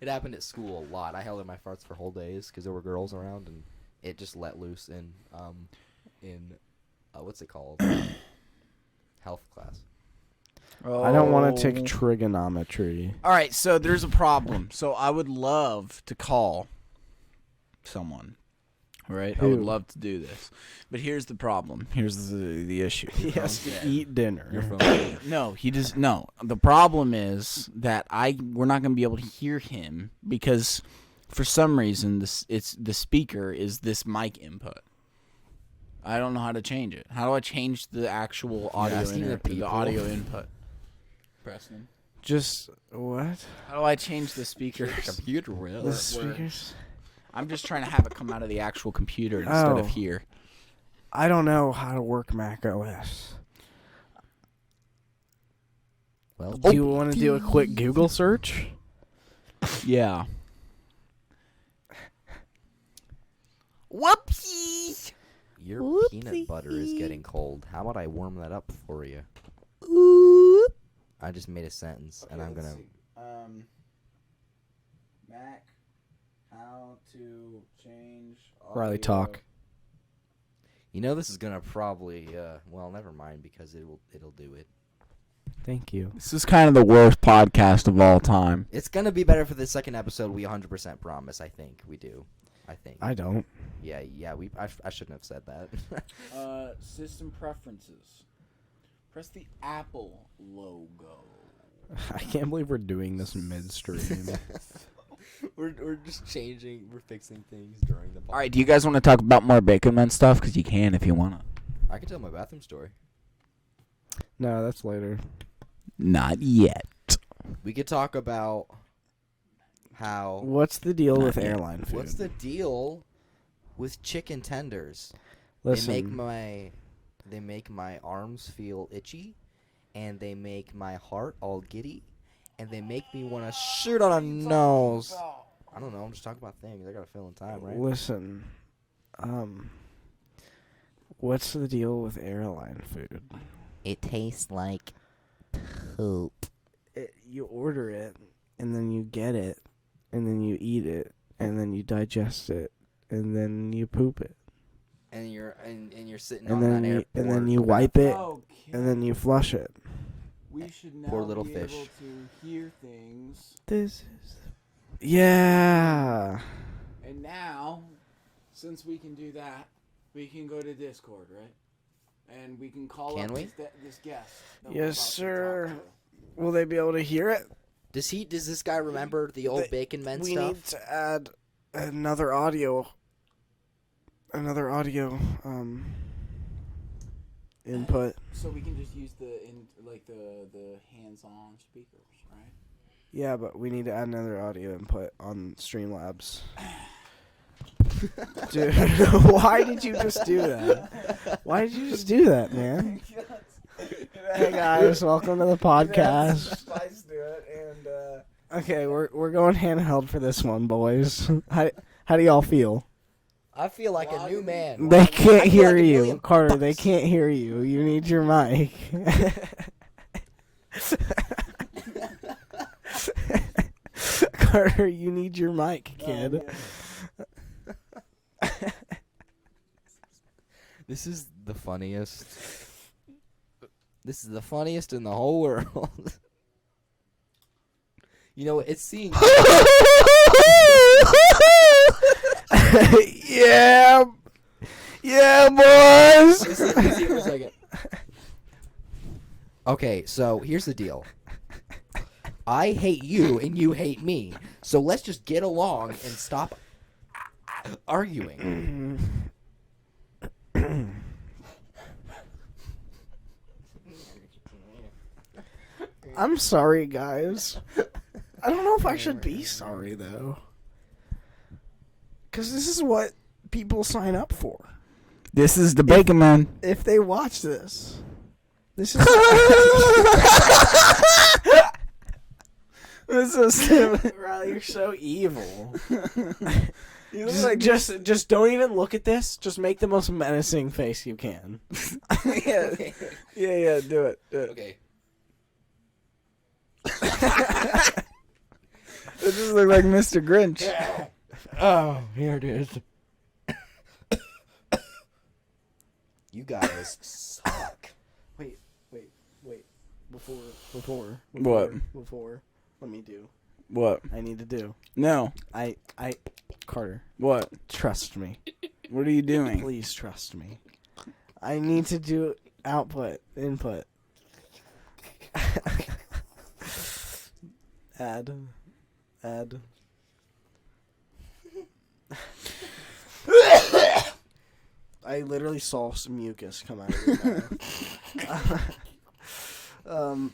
It happened at school a lot. I held in my farts for whole days because there were girls around, and it just let loose in what's it called? Health class. I don't want to take trigonometry. All right, so there's a problem. So I would love to call someone, right? I would Who? love to do this, but here's the problem. Here's the issue. He has to eat dinner. Your phone. No, he does no. The problem is that we're not going to be able to hear him because for some reason the speaker is this mic input. I don't know how to change it. How do I change the actual audio asking the the people. audio input? Just what? How do I change the speakers? Computer will. The speakers. I'm just trying to have it come out of the actual computer instead of here. I don't know how to work Mac OS. Well, Do you want to do a quick Google search? Yeah. Whoopsie! your peanut butter is getting cold. How about I warm that up for you? I just made a sentence, and I'm gonna. Mac, how to change. Riley, talk. You know, this is gonna probably. Well, never mind, because it'll do it. Thank you. This is kind of the worst podcast of all time. It's gonna be better for the second episode. We 100% promise. I think we do. I think. I don't. Yeah. I shouldn't have said that. System preferences. Press the Apple logo. I can't believe we're doing this midstream. we're just changing. We're fixing things during the. All right, do you guys want to talk about more Bacon Man stuff? Because you can if you want to. I can tell my bathroom story. No, that's later. Not yet. We could talk about how. What's the deal Not with yet. airline food? What's the deal with chicken tenders? Listen, They make my arms feel itchy, and they make my heart all giddy, and they make me want to shoot on a nose. I don't know. I'm just talking about things. I gotta fill in time, right? Listen, what's the deal with airline food? It tastes like poop. You order it, and then you get it, and then you eat it, and then you digest it, and then you poop it, And you're sitting and on then that you, airport. and then you wipe it, Okay. and then you flush it. We should now Poor little be fish. able to hear things. This is, yeah. And now, since we can do that, we can go to Discord, right? And we can call Can up we? this guest. that we're Yes, about to sir. talk to. Will they be able to hear it? Does this guy remember the old They- Bacon Men We stuff? need to add another audio input. So we can just use the hands-on speakers, right? Yeah, but we need to add another audio input on Streamlabs. Dude, why did you just do that? Why did you just do that, man? Hey guys, welcome to the podcast. Okay, we're going handheld for this one, boys. How do y'all feel? I feel like a new man. They can't I feel hear like $1 you, million Carter. They bucks. can't hear you. You need your mic. Carter, you need your mic, kid. This is the funniest. This is the funniest in the whole world. You know, it's seeing. Yeah, boys. Let me see it for a second. Okay, so here's the deal. I hate you and you hate me. So let's just get along and stop arguing. I'm sorry, guys. I don't know if I should be sorry, though. Because this is what people sign up for. This is the Bacon Man. If they watch this. This is... This is... Riley, you're so evil. Just don't even look at this. Just make the most menacing face you can. Yeah, do it. Okay. It just looks like Mr. Grinch. Oh, here it is. You guys suck. Wait. Before. What? Before. Let me do. What? I need to do. No. Carter, What? trust me. What are you doing? Please trust me. I need to do input. Add. I literally saw some mucus come out of your mouth.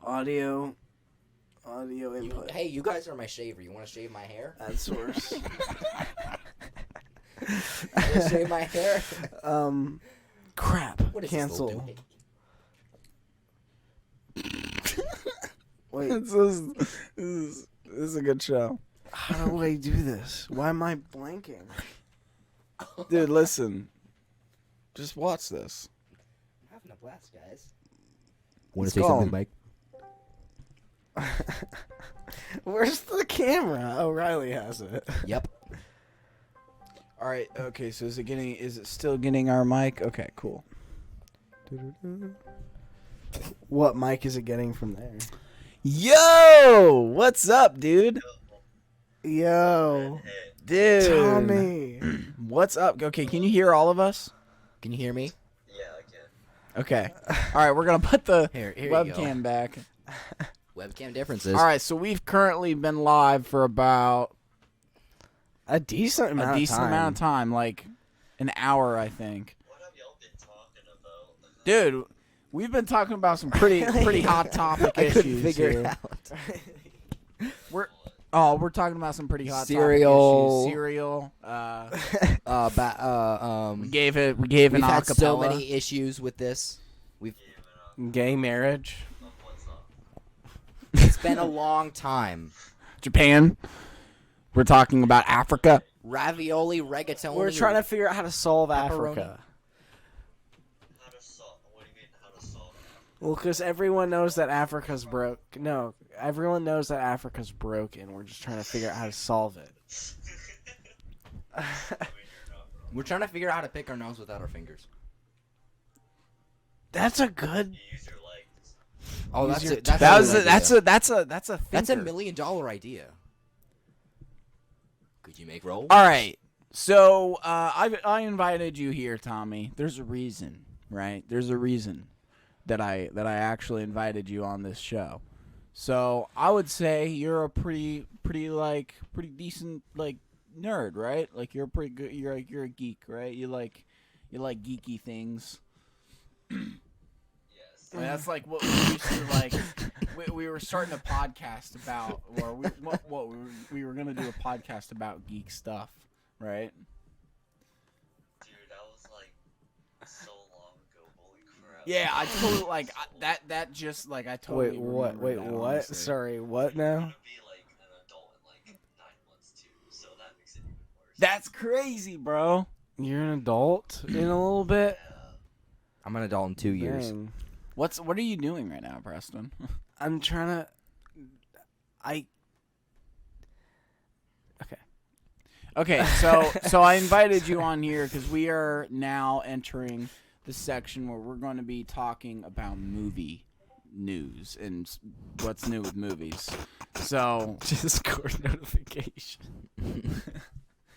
Audio. Audio input. Hey, you guys are my shaver. You want to shave my hair? Ad source. You want to shave my hair? Crap. What is Cancel. This little Wait, This is a good show. how do I do this? Why am I blanking? Dude, listen. Just watch this. I'm having a blast, guys. Want Let's to say call something, him. Mike? Where's the camera? Oh, Riley has it. Yep. All right. Okay. So is it still getting our mic? Okay. Cool. What mic is it getting from there? Yo, what's up, dude? Yo, Dude. Tommy. What's up? Okay. Can you hear all of us? Can you hear me? Okay. All right. We're gonna put the Here you webcam back. Webcam differences. All right. So we've currently been live for about A decent amount amount of time, like an hour, I think. What have y'all been talking about? Dude, we've been talking about some pretty hot topic I couldn't issues figure here. it out. We're talking about some pretty hot Cereal. topic issues. Cereal. We We gave an We've had acapella. so many issues with this. Gay marriage. It's been a long time. Japan. We're talking about Africa. Ravioli, rigatoni. We're trying to figure out how to solve Pepperoni. Africa. How to solve? What do you mean how to solve? Well, because everyone knows that Africa's broke. No, everyone knows that Africa's broken. We're just trying to figure out how to solve it. We're trying to figure out how to pick our nose without our fingers. That's a good. You use your legs. Oh, Use that's your it. That's That a was good that's idea. a that's a that's a That's $1 thinker. million idea. Could you make roll? All right. So I invited you here, Tommy. There's a reason, right? There's a reason that I actually invited you on this show. So I would say you're a pretty decent like nerd, right? Like you're pretty good. You're a geek, right? You like geeky things. Yes. I mean, that's like what we used to like. We were starting a podcast about, or we were gonna do a podcast about geek stuff, right? Dude, that was like so long ago. Holy crap. Yeah, I totally like that. Just like I totally. Wait, what? remember Wait, that, what? honestly. Sorry, what I'm now? gonna be like an adult in like 9 months too, so that makes it even worse. That's crazy, bro. You're an adult in a little bit. I'm an adult in 2 years. Dang. What are you doing right now, Preston? I'm trying to. Okay, so I invited you on here because we are now entering the section where we're going to be talking about movie news and what's new with movies. So Discord notification.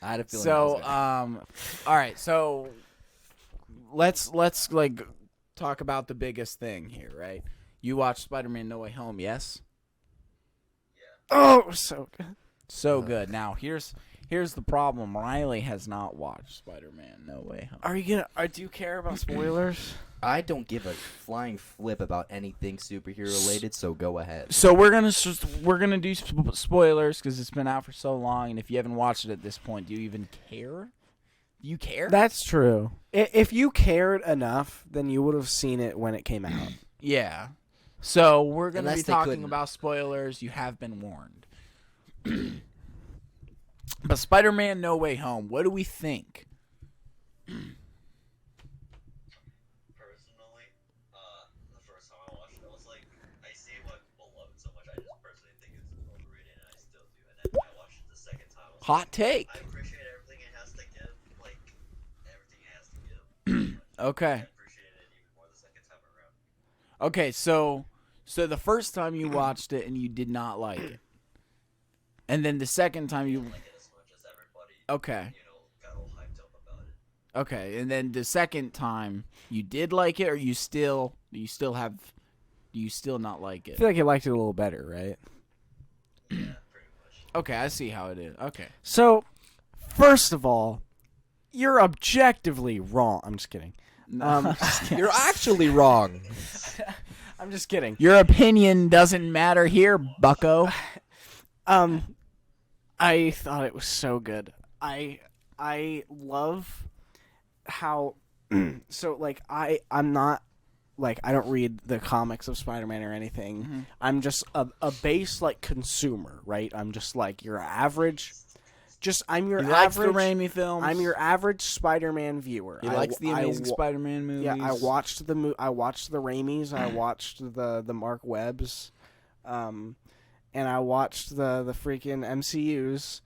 I had a feeling. So, that was gonna- all right. So, let's like talk about the biggest thing here, right? You watched Spider-Man: No Way Home, yes? Oh, so good. So good. Now here's the problem. Riley has not watched Spider-Man: No Way Home. Are you gonna? Do you care about spoilers? I don't give a flying flip about anything superhero related, so go ahead. So we're gonna do spoilers because it's been out for so long, and if you haven't watched it at this point, do you even care? Do you care? That's true. If you cared enough, then you would have seen it when it came out. Yeah. So we're gonna Unless be they talking couldn't. about spoilers. You have been warned. But Spider-Man: No Way Home, what do we think? Personally, the first time I watched it, I was like, I see why people love it so much. I just personally think it's overrated, and I still do. And then when I watched it the second time, I was Hot take. I appreciate everything it has to give, like everything it has to give. Okay. I appreciated it even more the second time around. Okay, so the first time you watched it and you did not like it, and then the second time you Like it as much as everybody, okay, got all hyped up about it. okay, and then the second time you did like it, or you still not like I it? feel like you liked it a little better, right? Yeah, pretty much. Okay, I see how it is. Okay. So, first of all, you're objectively wrong. I'm just kidding. You're actually wrong. I'm just kidding. Your opinion doesn't matter here, bucko. I thought it was so good. I love how so like I'm not like I don't read the comics of Spider-Man or anything. Mm-hmm. I'm just a base like consumer, right? I'm just like your average. I'm your He likes the average. Raimi films. I'm your average Spider-Man viewer. He likes the Amazing Spider-Man movies. Yeah, I watched the Raimis. I watched the Mark Webbs, and I watched the freaking MCUs,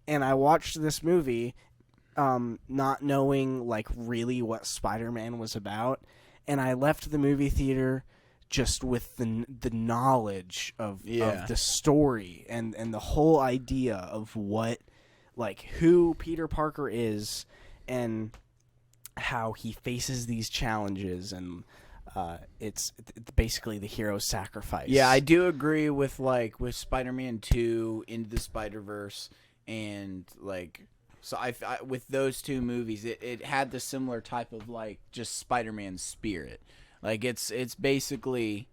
and I watched this movie, not knowing like really what Spider-Man was about, and I left the movie theater just with the knowledge of the story and the whole idea of what. Like who Peter Parker is and how he faces these challenges, and it's basically the hero's sacrifice. Yeah, I do agree with Spider-Man 2, Into the Spider-Verse, and so I with those two movies, it had the similar type of just Spider-Man spirit. Like it's basically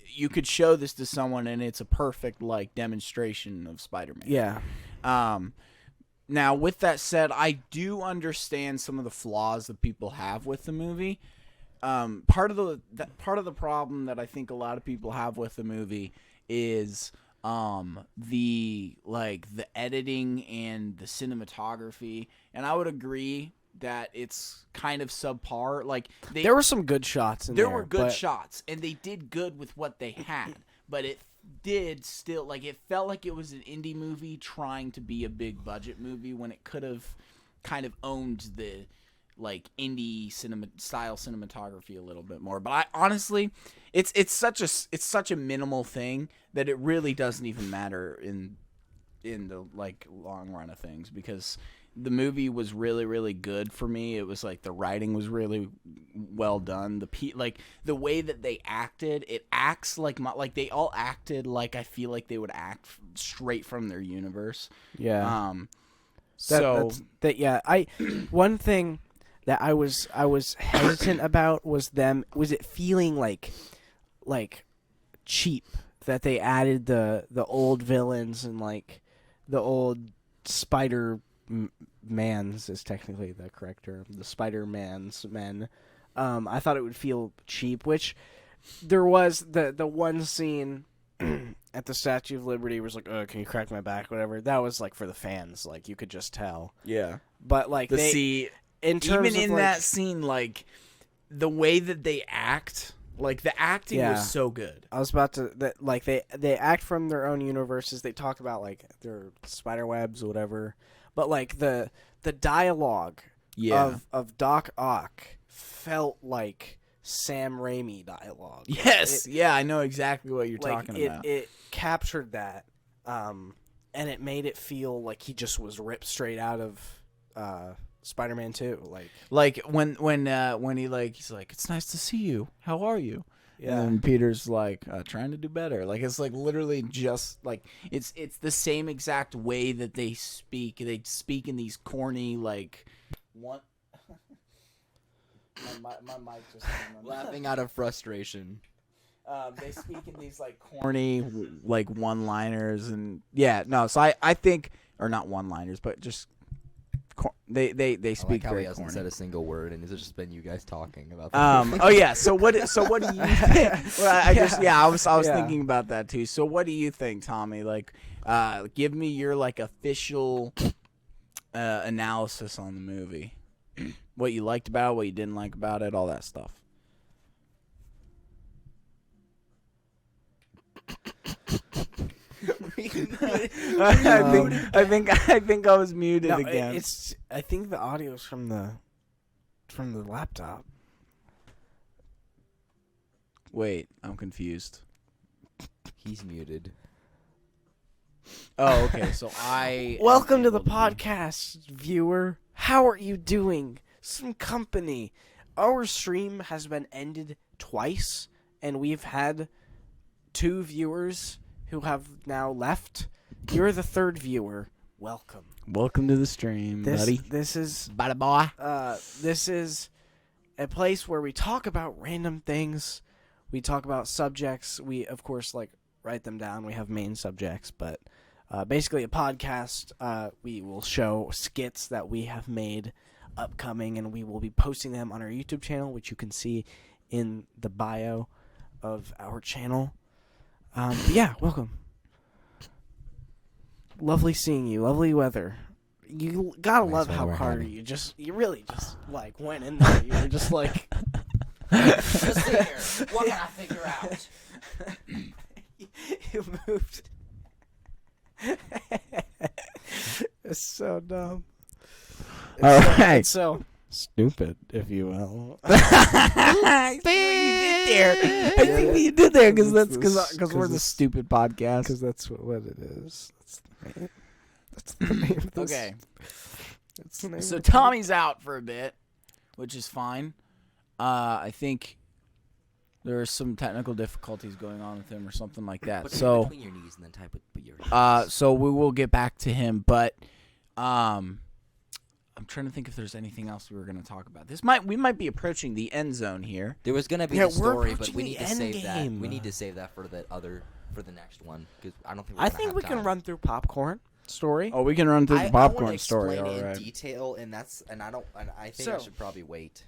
you could show this to someone and it's a perfect demonstration of Spider-Man. Yeah. Now, with that said, I do understand some of the flaws that people have with the movie. Part of the problem that I think a lot of people have with the movie is the editing and the cinematography, and I would agree that it's kind of subpar. There were some good shots in there. There were good shots, and they did good with what they had, but it did still it felt like it was an indie movie trying to be a big budget movie when it could have kind of owned the indie style cinematography a little bit more. But I honestly, it's such a minimal thing that it really doesn't even matter in the long run of things, because the movie was really, really good for me. It was the writing was really well done. The way that they acted, it acts they all acted like I feel like they would act straight from their universe. Yeah. Yeah, one thing that I was hesitant about was it feeling like cheap that they added the old villains and the old Spider-Mans is technically the correct term. The Spider-Man's men. I thought it would feel cheap, which there was the one scene at the Statue of Liberty was can you crack my back, whatever. That was for the fans, you could just tell. yeah. But in terms even in of, that scene, the way that they act, the acting was so good. I was about to they act from their own universes. They talk about their spider webs or whatever. But the dialogue of Doc Ock felt like Sam Raimi dialogue. Yes, I know exactly what you're talking about. It captured that, and it made it feel like he just was ripped straight out of Spider-Man 2. When he's it's nice to see you. How are you? Yeah. And Peter's trying to do better. It's literally just it's the same exact way that they speak. They speak in these corny what? my mic just Laughing out of frustration. They speak in these corny one-liners, and so I think, or not one-liners, but just they speak how very he hasn't corny. said a single word, and it's just been you guys talking about. Oh yeah. So what do you think? Well, I was thinking about that too. So what do you think, Tommy? Give me your official analysis on the movie. What you liked about it, what you didn't like about it, all that stuff. I think I was muted again. I think the audio's from the laptop. Wait, I'm confused. He's muted. Oh, okay. So I Welcome to the podcast, viewer. How are you doing? Some company. Our stream has been ended twice, and we've had 2 viewers who have now left. You're the 3rd viewer. Welcome. Welcome to the stream, buddy. This is Bada boy. this is a place where we talk about random things. We talk about subjects. We, of course, like write them down. We have main subjects, but basically a podcast. We will show skits that we have made upcoming, and we will be posting them on our YouTube channel, which you can see in the bio of our channel. But yeah, welcome. Lovely seeing you. Lovely weather. You gotta Nice love weather how we're Carter, having. you really just like went in there. You were just like, Just here. What can I figure out? you moved. It's so dumb. All so, right. It's so stupid, if you will. I see what you did there because we're the this- stupid podcast. Because that's what it is. That's the name of this. Okay, That's the name so of the Tommy's out for a bit, which is fine. I think there are some technical difficulties going on with him or something like that. Put it So, between your knees and then type it between your knees. so we will get back to him, but I'm trying to think if there's anything else we were going to talk about. We might be approaching the end zone here. There was gonna be Yeah, the we're story, but approaching we the need to end save that. game. We need to save that for the next one because I don't think. We're I gonna think have we can time. run through popcorn story. Oh, we can run through the I popcorn wanna story. explain All it right. in detail, and I think I So- should probably wait.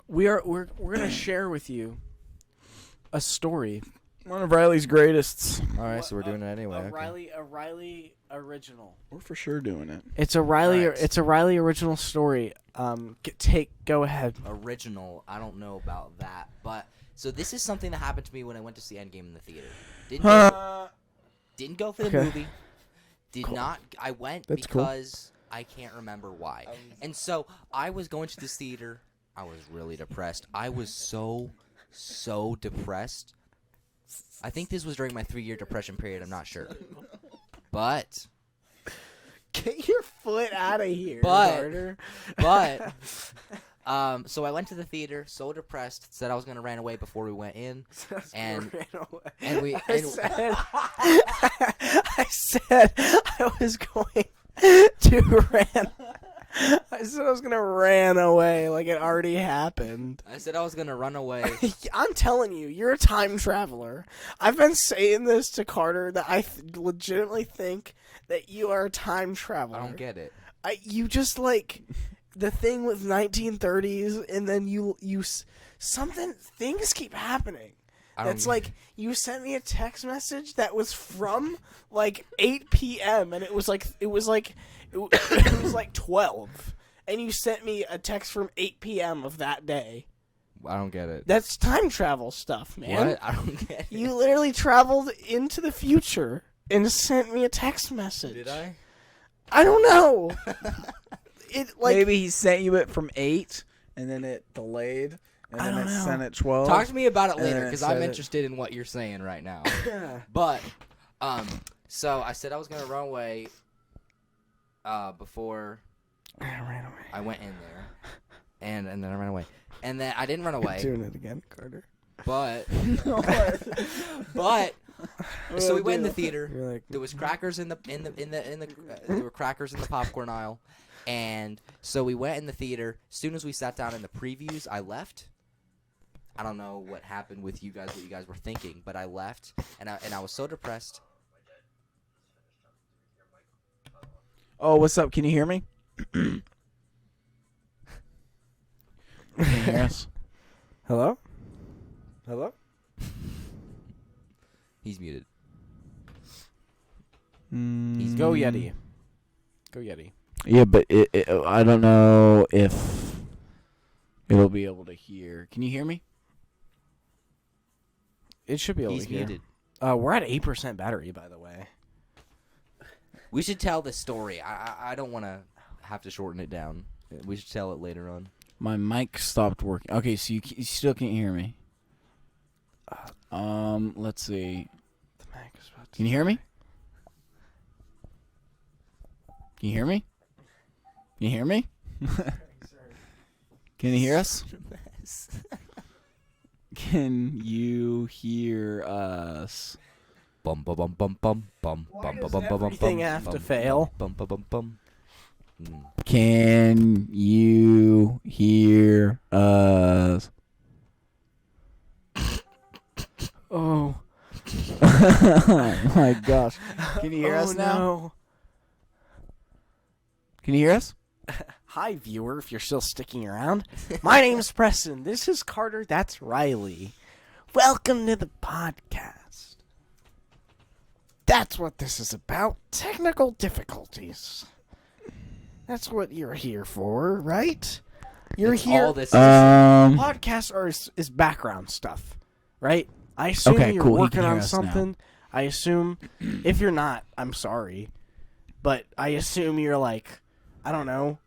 We're gonna share with you a story. One of Riley's greatest. All right, so we're doing it anyway. A okay. Riley original. We're for sure doing it. It's a Riley. Alright. It's a Riley original story. Go ahead. Original. I don't know about that, but so this is something that happened to me when I went to see Endgame in the theater. Didn't go for the Okay. movie. Did not. I went That's cool. because I can't remember why. And so I was going to this theater. I was really depressed. I was so depressed. I think this was during my 3-year depression period. I'm not sure. But Get your foot out of here, But- Carter. so I went to the theater, so depressed, said I was gonna run away before we went in, and we I said I was going to ran. I said I was gonna ran away like it already happened. I said I was gonna run away. I'm telling you, you're a time traveler. I've been saying this to Carter that I legitimately think that you are a time traveler. I don't get it. You just like the thing with 1930s, and then things keep happening. I don't That's get like you sent me a text message that was from like 8 p.m. and it was like 12, and you sent me a text from 8 p.m. of that day. I don't get it. That's time travel stuff, man. What? I don't get it. You literally traveled into the future and sent me a text message. Did I? I don't know. It like Maybe he sent you it from 8, and then it delayed, and I then don't it know. sent at 12. Talk to me about it And later then it because said I'm it. interested in what you're saying right now. But so I said I was gonna run away before I ran away. I went in there, and then I ran away, and then I didn't run You're away, doing it again, Carter. but so we went in the theater. You're like, There was crackers in the there were crackers in the popcorn aisle, and so we went in the theater. As soon as we sat down in the previews, I left. I don't know what happened with you guys, what you guys were thinking, but I left, and I was so depressed. Oh, what's up? Can you hear me? Can you hear us? hello? Hello? He's muted. Mm, Go Yeti. Go Yeti. Yeah, but I don't know if it'll be able to hear. Can you hear me? It should be able He's to hear. muted. We're at 8% battery, by the way. We should tell the story. I don't want to have to shorten it down. We should tell it later on. My mic stopped working. Okay, so you still can't hear me. Let's see. The Mac is about to Can you hear me? Can you hear me? Can you hear me? Can you hear us? Can you hear us? Bum bum bum bum bum bum bum bum bum bum everything bum have to bum, fail? Bum bum bum bum. Can you hear us? Oh my gosh. Can you hear us now? No. Can you hear us? Hi, viewer, if you're still sticking around. My name's Preston. This is Carter. That's Riley. Welcome to the podcast. That's what this is about. Technical difficulties. That's what you're here for, right? You're That's here. all this is. Podcasts is background stuff, right? I assume Okay, you're cool. He working can hear on us now. something. I assume if you're not, I'm sorry. But I assume you're like, I don't know,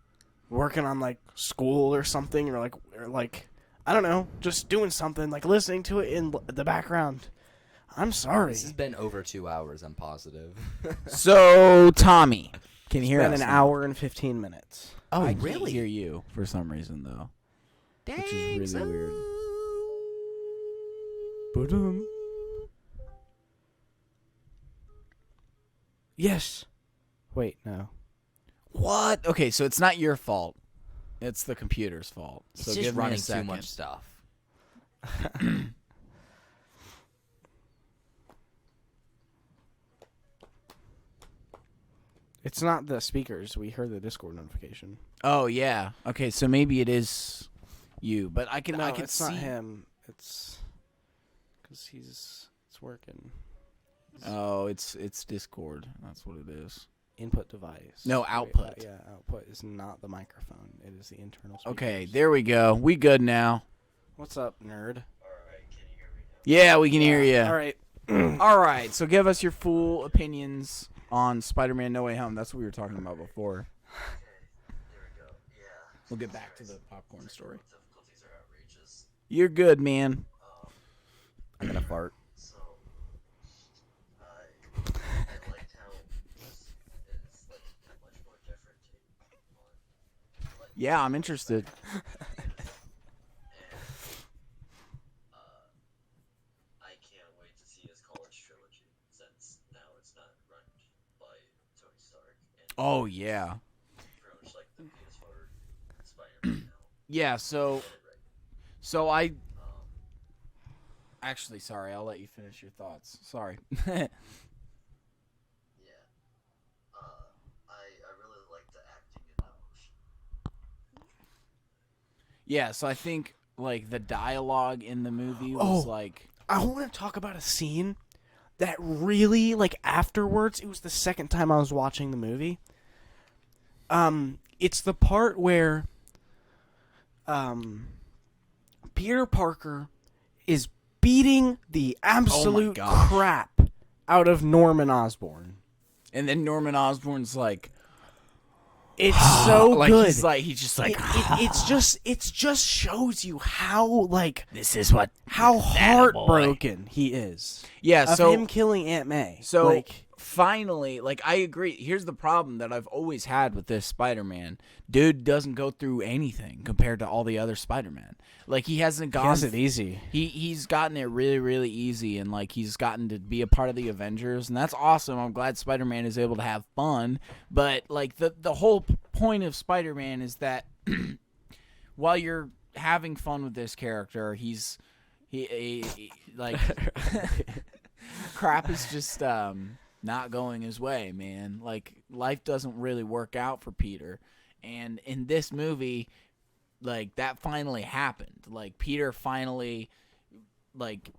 working on like school or something, or like I don't know, just doing something, like listening to it in the background. I'm sorry. This has been over 2 hours, I'm positive. So, Tommy, can you hear Been us an now? hour and 15 minutes. Oh, I I really? can't hear you for some reason, though. Which is really weird. Ba-dum. Yes. Wait, no. What? Okay, so it's not your fault. It's the computer's fault. It's So just give me running a too second. much stuff. It's not the speakers. We heard the Discord notification. Oh yeah. Okay, so maybe it is you, but I can No, I can it's see. not him. It's because it's working. Oh, it's Discord. That's what it is. Input device. No, Wait, output. yeah, output is not the microphone. It is the internal speakers. Okay, there we go. We good now. What's up, nerd? Alright, can you hear me now? Yeah, we can hear you. All right. All right. So give us your full opinions on Spider-Man: No Way Home. That's what we were talking about before. Okay, there we go. Yeah. We'll get back to the popcorn story. Difficulties are outrageous. You're good, man. I'm gonna fart. So, I liked how this is like a much more different take on like Yeah, I'm interested. I can't wait to see his college trilogy since now it's not run by Tony Stark and Oh yeah. pretty much like the PS4 Spider-Man now. Yeah. So Right. so I Um, actually sorry. I'll let you finish your thoughts. Sorry. yeah. I really like the acting and emotion. Yeah. So I think like the dialogue in the movie was Oh. like. I want to talk about a scene that really, like, afterwards, it was the second time I was watching the movie. It's the part where, Peter Parker is beating the absolute gosh. crap out of Norman Osborn. And then Norman Osborn's like, It's so like good. he's just like, It just shows you how, like, this is what. how boy. heartbroken he is Yeah. of So him killing Aunt May. So like, finally, like I agree. Here's the problem that I've always had with this Spider-Man. Dude doesn't go through anything compared to all the other Spider-Man. Like he hasn't he gone. has it easy. He's gotten it really really easy, and like he's gotten to be a part of the Avengers, and that's awesome. I'm glad Spider-Man is able to have fun. But like the whole point of Spider-Man is that while you're having fun with this character, he like crap is just not going his way, man. Like life doesn't really work out for Peter. And in this movie, like that finally happened. Like Peter finally like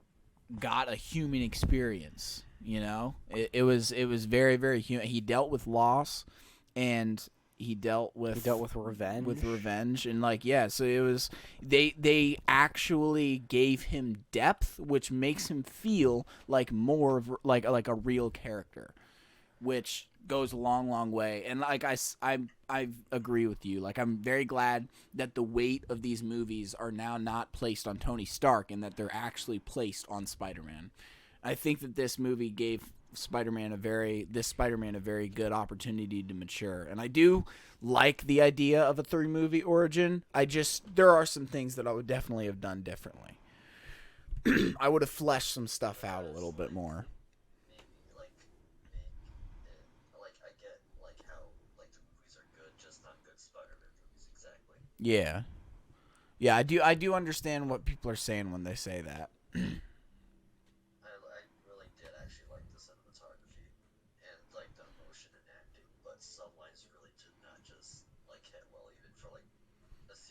got a human experience, you know? It was very very human. He dealt with loss and he dealt with revenge. with revenge, and like yeah, so it was they actually gave him depth, which makes him feel like more of like a real character, which goes a long way. And like I agree with you. Like I'm very glad that the weight of these movies are now not placed on Tony Stark and that they're actually placed on Spider-Man. I think that this movie gave Spider-Man a very good opportunity to mature. And I do like the idea of a 3-movie origin. There are some things that I would definitely have done differently. I would have fleshed some stuff out a little bit more. Like I get like how like the movies are good, just not good Spider-Man movies exactly. Yeah. Yeah, I do understand what people are saying when they say that. I really did actually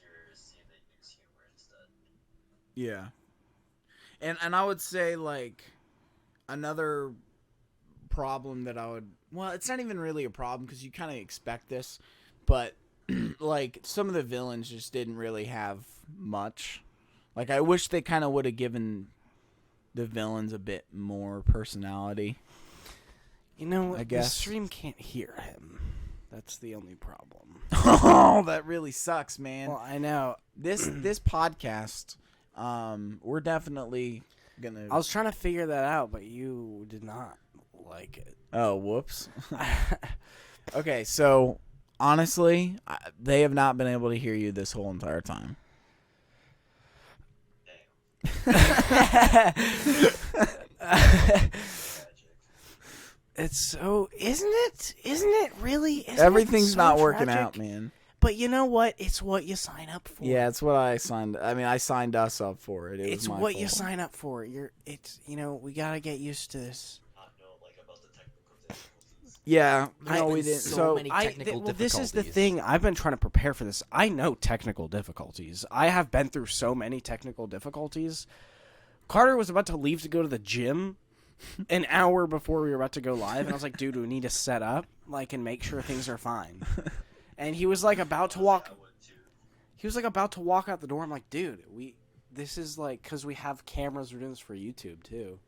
easier seeing they use humor instead. Yeah. And I would say, like, another problem that I would... Well, it's not even really a problem because you kind of expect this. But, like, some of the villains just didn't really have much. Like, I wish they kind of would have given the villains a bit more personality. You know, I the guess. stream can't hear him. That's the only problem. Oh, that really sucks, man. Well, I know. This podcast, we're definitely gonna... I was trying to figure that out, but you did not like it. Oh, whoops. Okay, so, honestly, they have not been able to hear you this whole entire time. It's so, isn't it? Isn't it really? Isn't Everything's it so not working tragic? out, man. But you know what? It's what you sign up for. Yeah, it's what I signed. I mean, I signed us up for it. It's was my what fault. you sign up for. We gotta get used to this. Not know like about the technical difficulties. Yeah, There's no, we been didn't. so So, many technical this is the difficulties. thing. I've been trying to prepare for this. I know technical difficulties. I have been through so many technical difficulties. Carter was about to leave to go to the gym an hour before we were about to go live, and I was like, dude, we need to set up and make sure things are fine. And he was like about to walk. I would too. He was like about to walk out the door. I'm like, dude, this is like, because we have cameras. We're doing this for YouTube too,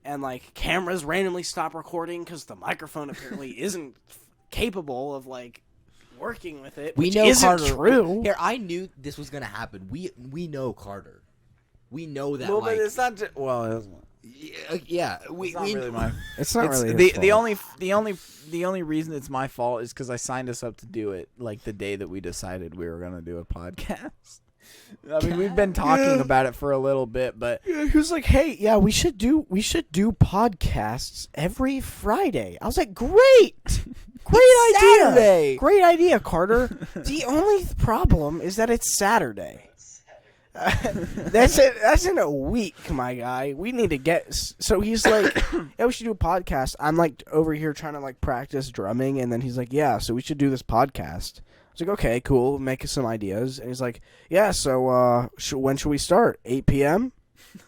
and like cameras randomly stop recording because the microphone apparently isn't capable of like working with it. We which know isn't Carter. true. Here, I knew this was gonna happen. We know Carter. We know that. well, like, but it's not. Well, it isn't. yeah, It's we not we really my. It's not It's really the only reason it's my fault is because I signed us up to do it like the day that we decided we were gonna do a podcast. I mean, we've been talking about it for a little bit, but He was like, "Hey, yeah, we should do podcasts every Friday." I was like, "Great, great idea, Saturday. great idea, Carter." The only problem is that it's Saturday. That's in a week, my guy. We need to get. So he's like, "Yeah, we should do a podcast." I'm like over here trying to like practice drumming, and then he's like, "Yeah, so we should do this podcast." I was like, "Okay, cool. Make us some ideas." And he's like, "Yeah, so when should we start? 8 p.m.?"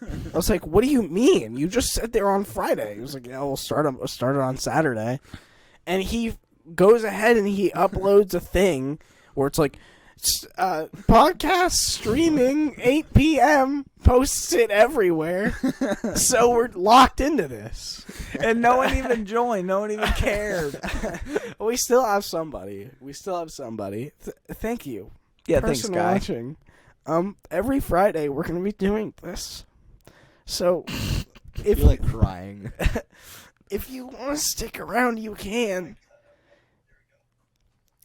I was like, "What do you mean? You just said they were on Friday." He was like, "Yeah, we'll start it on Saturday." And he goes ahead and he uploads a thing where it's like, podcast streaming 8 p.m. posts it everywhere. So we're locked into this. and no one even joined. No one even cared. We still have somebody. Thank you. Yeah, Person thanks, guy. watching. Every Friday we're gonna be doing this. So if feel like crying. if you want to stick around, you can.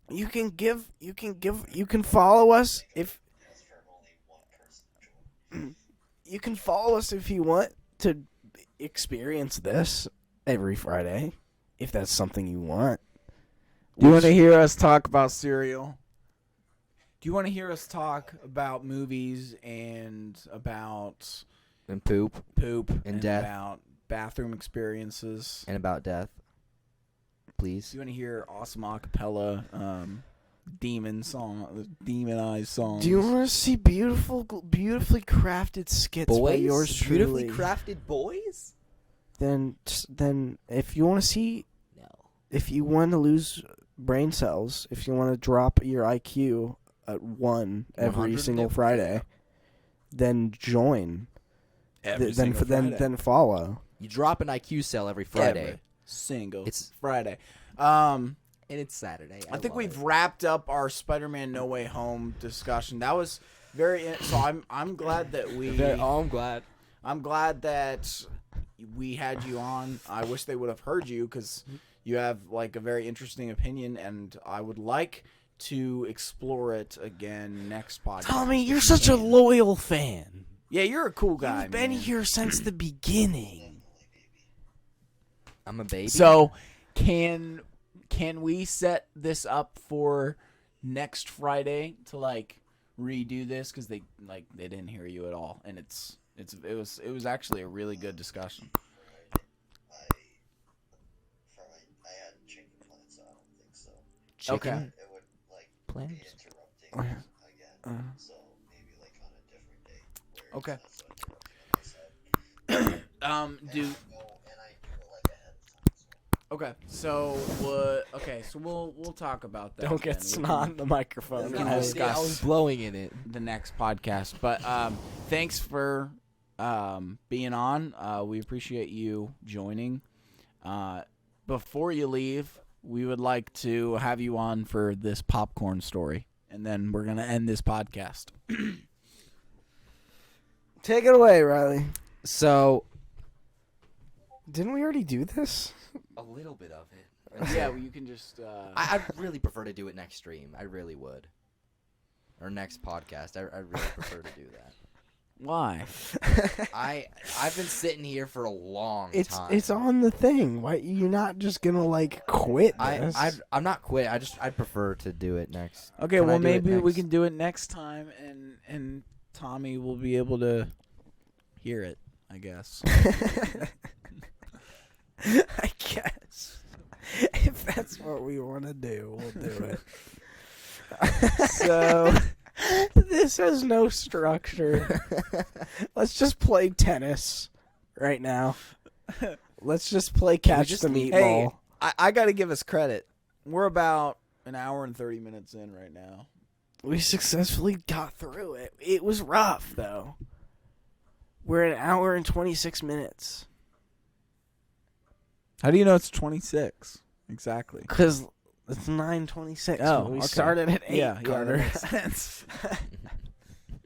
You can follow us if you can follow us if you want to experience this every Friday, if that's something you want. Do you want to hear us talk about cereal? Do you want to hear us talk about movies and about And poop poop And death. about bathroom experiences? and about death. Please. Do you want to hear awesome acapella demonized songs? Do you want to see beautifully crafted skits by Boys? yours truly? Beautifully crafted boys? Then if you want to see, No. if you want to lose brain cells, if you want to drop your IQ at 1 every 100? single Friday, then join. Every Then single Friday. then follow. You drop an IQ cell every Friday. Every single It's- Friday. And it's Saturday. I think love we've it. wrapped up our Spider-Man No Way Home discussion. That was so I'm glad that I'm glad. I'm glad that we had you on. I wish they would have heard you because you have like a very interesting opinion, and I would like to explore it again next podcast. Tommy, if you're you such a can. loyal fan. Yeah, you're a cool guy. You've been man. here since the beginning. I'm a baby. So, can we set this up for next Friday to like redo this because they didn't hear you at all, and it was actually a really good discussion. I had chicken plans, so I don't think so. Chicken Okay. It would like plans? be interrupting again. So maybe like on a different day. Where Okay. it's not so different. Do And I do it like ahead of time. okay. So we'll talk about that. Don't get then. snot in the microphone. We can guys. discuss- I was blowing in it. the next podcast. But thanks for being on. We appreciate you joining. Before you leave, we would like to have you on for this popcorn story, and then we're gonna end this podcast. Take it away, Riley. So Didn't we already do this? a little bit of it. Yeah, well, you can just. I'd really prefer to do it next stream. I really would. Or next podcast. I really prefer to do that. Why? I've been sitting here for a long time. It's on the thing. Why you're not just gonna like quit this? I'm not quit. I'd prefer to do it next. Okay, Can I well do it maybe we next? can do it next time, and Tommy will be able to hear it. I guess. I guess. If that's what we want to do, we'll do it. So, this has no structure. Let's just play tennis right now. Let's just play catch just- the Hey, meatball. I got to give us credit. We're about an hour and 30 minutes in right now. We successfully got through it. It was rough, though. We're at an hour and 26 minutes. How do you know it's 26? Exactly. Because it's 9:26. Oh, we okay. started at 8, Yeah, Carter. that makes sense.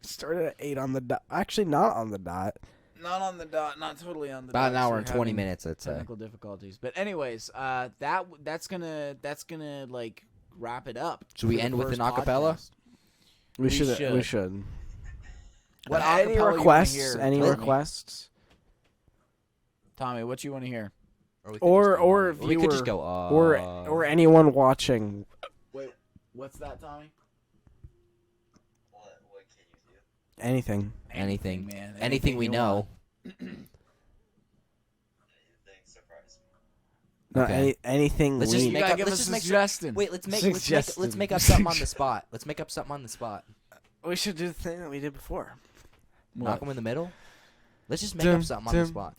Started at 8 on the dot. Actually, not on the dot. Not on the dot, not totally on the About dot. an hour We're and 20 having minutes, I'd say. Technical difficulties. But anyways, that's gonna like wrap it up. Should we for the end with first an acapella? podcast. We We should. should. We should. What Any acapella you wanna requests? hear, Any Tommy? requests? Tommy, what you want to hear? we could Or- just go or on. if we you could just were- go. Or anyone watching? Wait, what's that, Tommy? What can you do? Anything. anything, man. anything we you know. Anything surprise me. No, Okay. anything. Let's we, just You make gotta up. give Let's us just a make. suggestion. Wait, let's make Suggestion. up something on the spot. Let's make up something on the spot. we should do the thing that we did before. Knock them in the middle. Let's just make up something on the spot.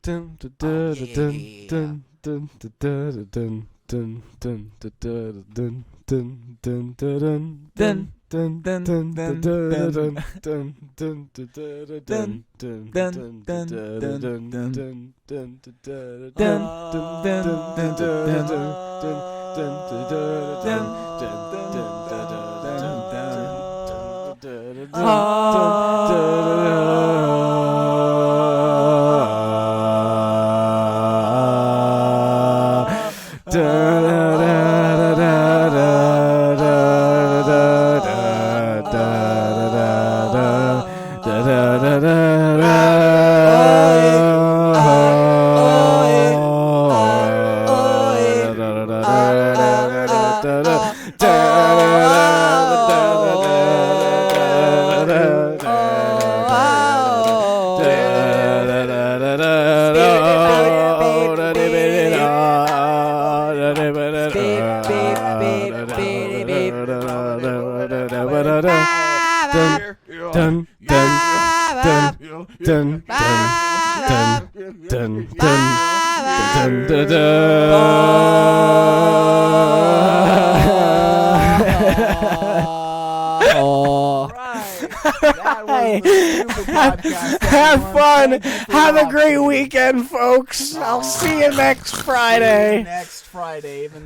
Have fun. Have a great weekend, folks. I'll see you next Friday. Next Friday, even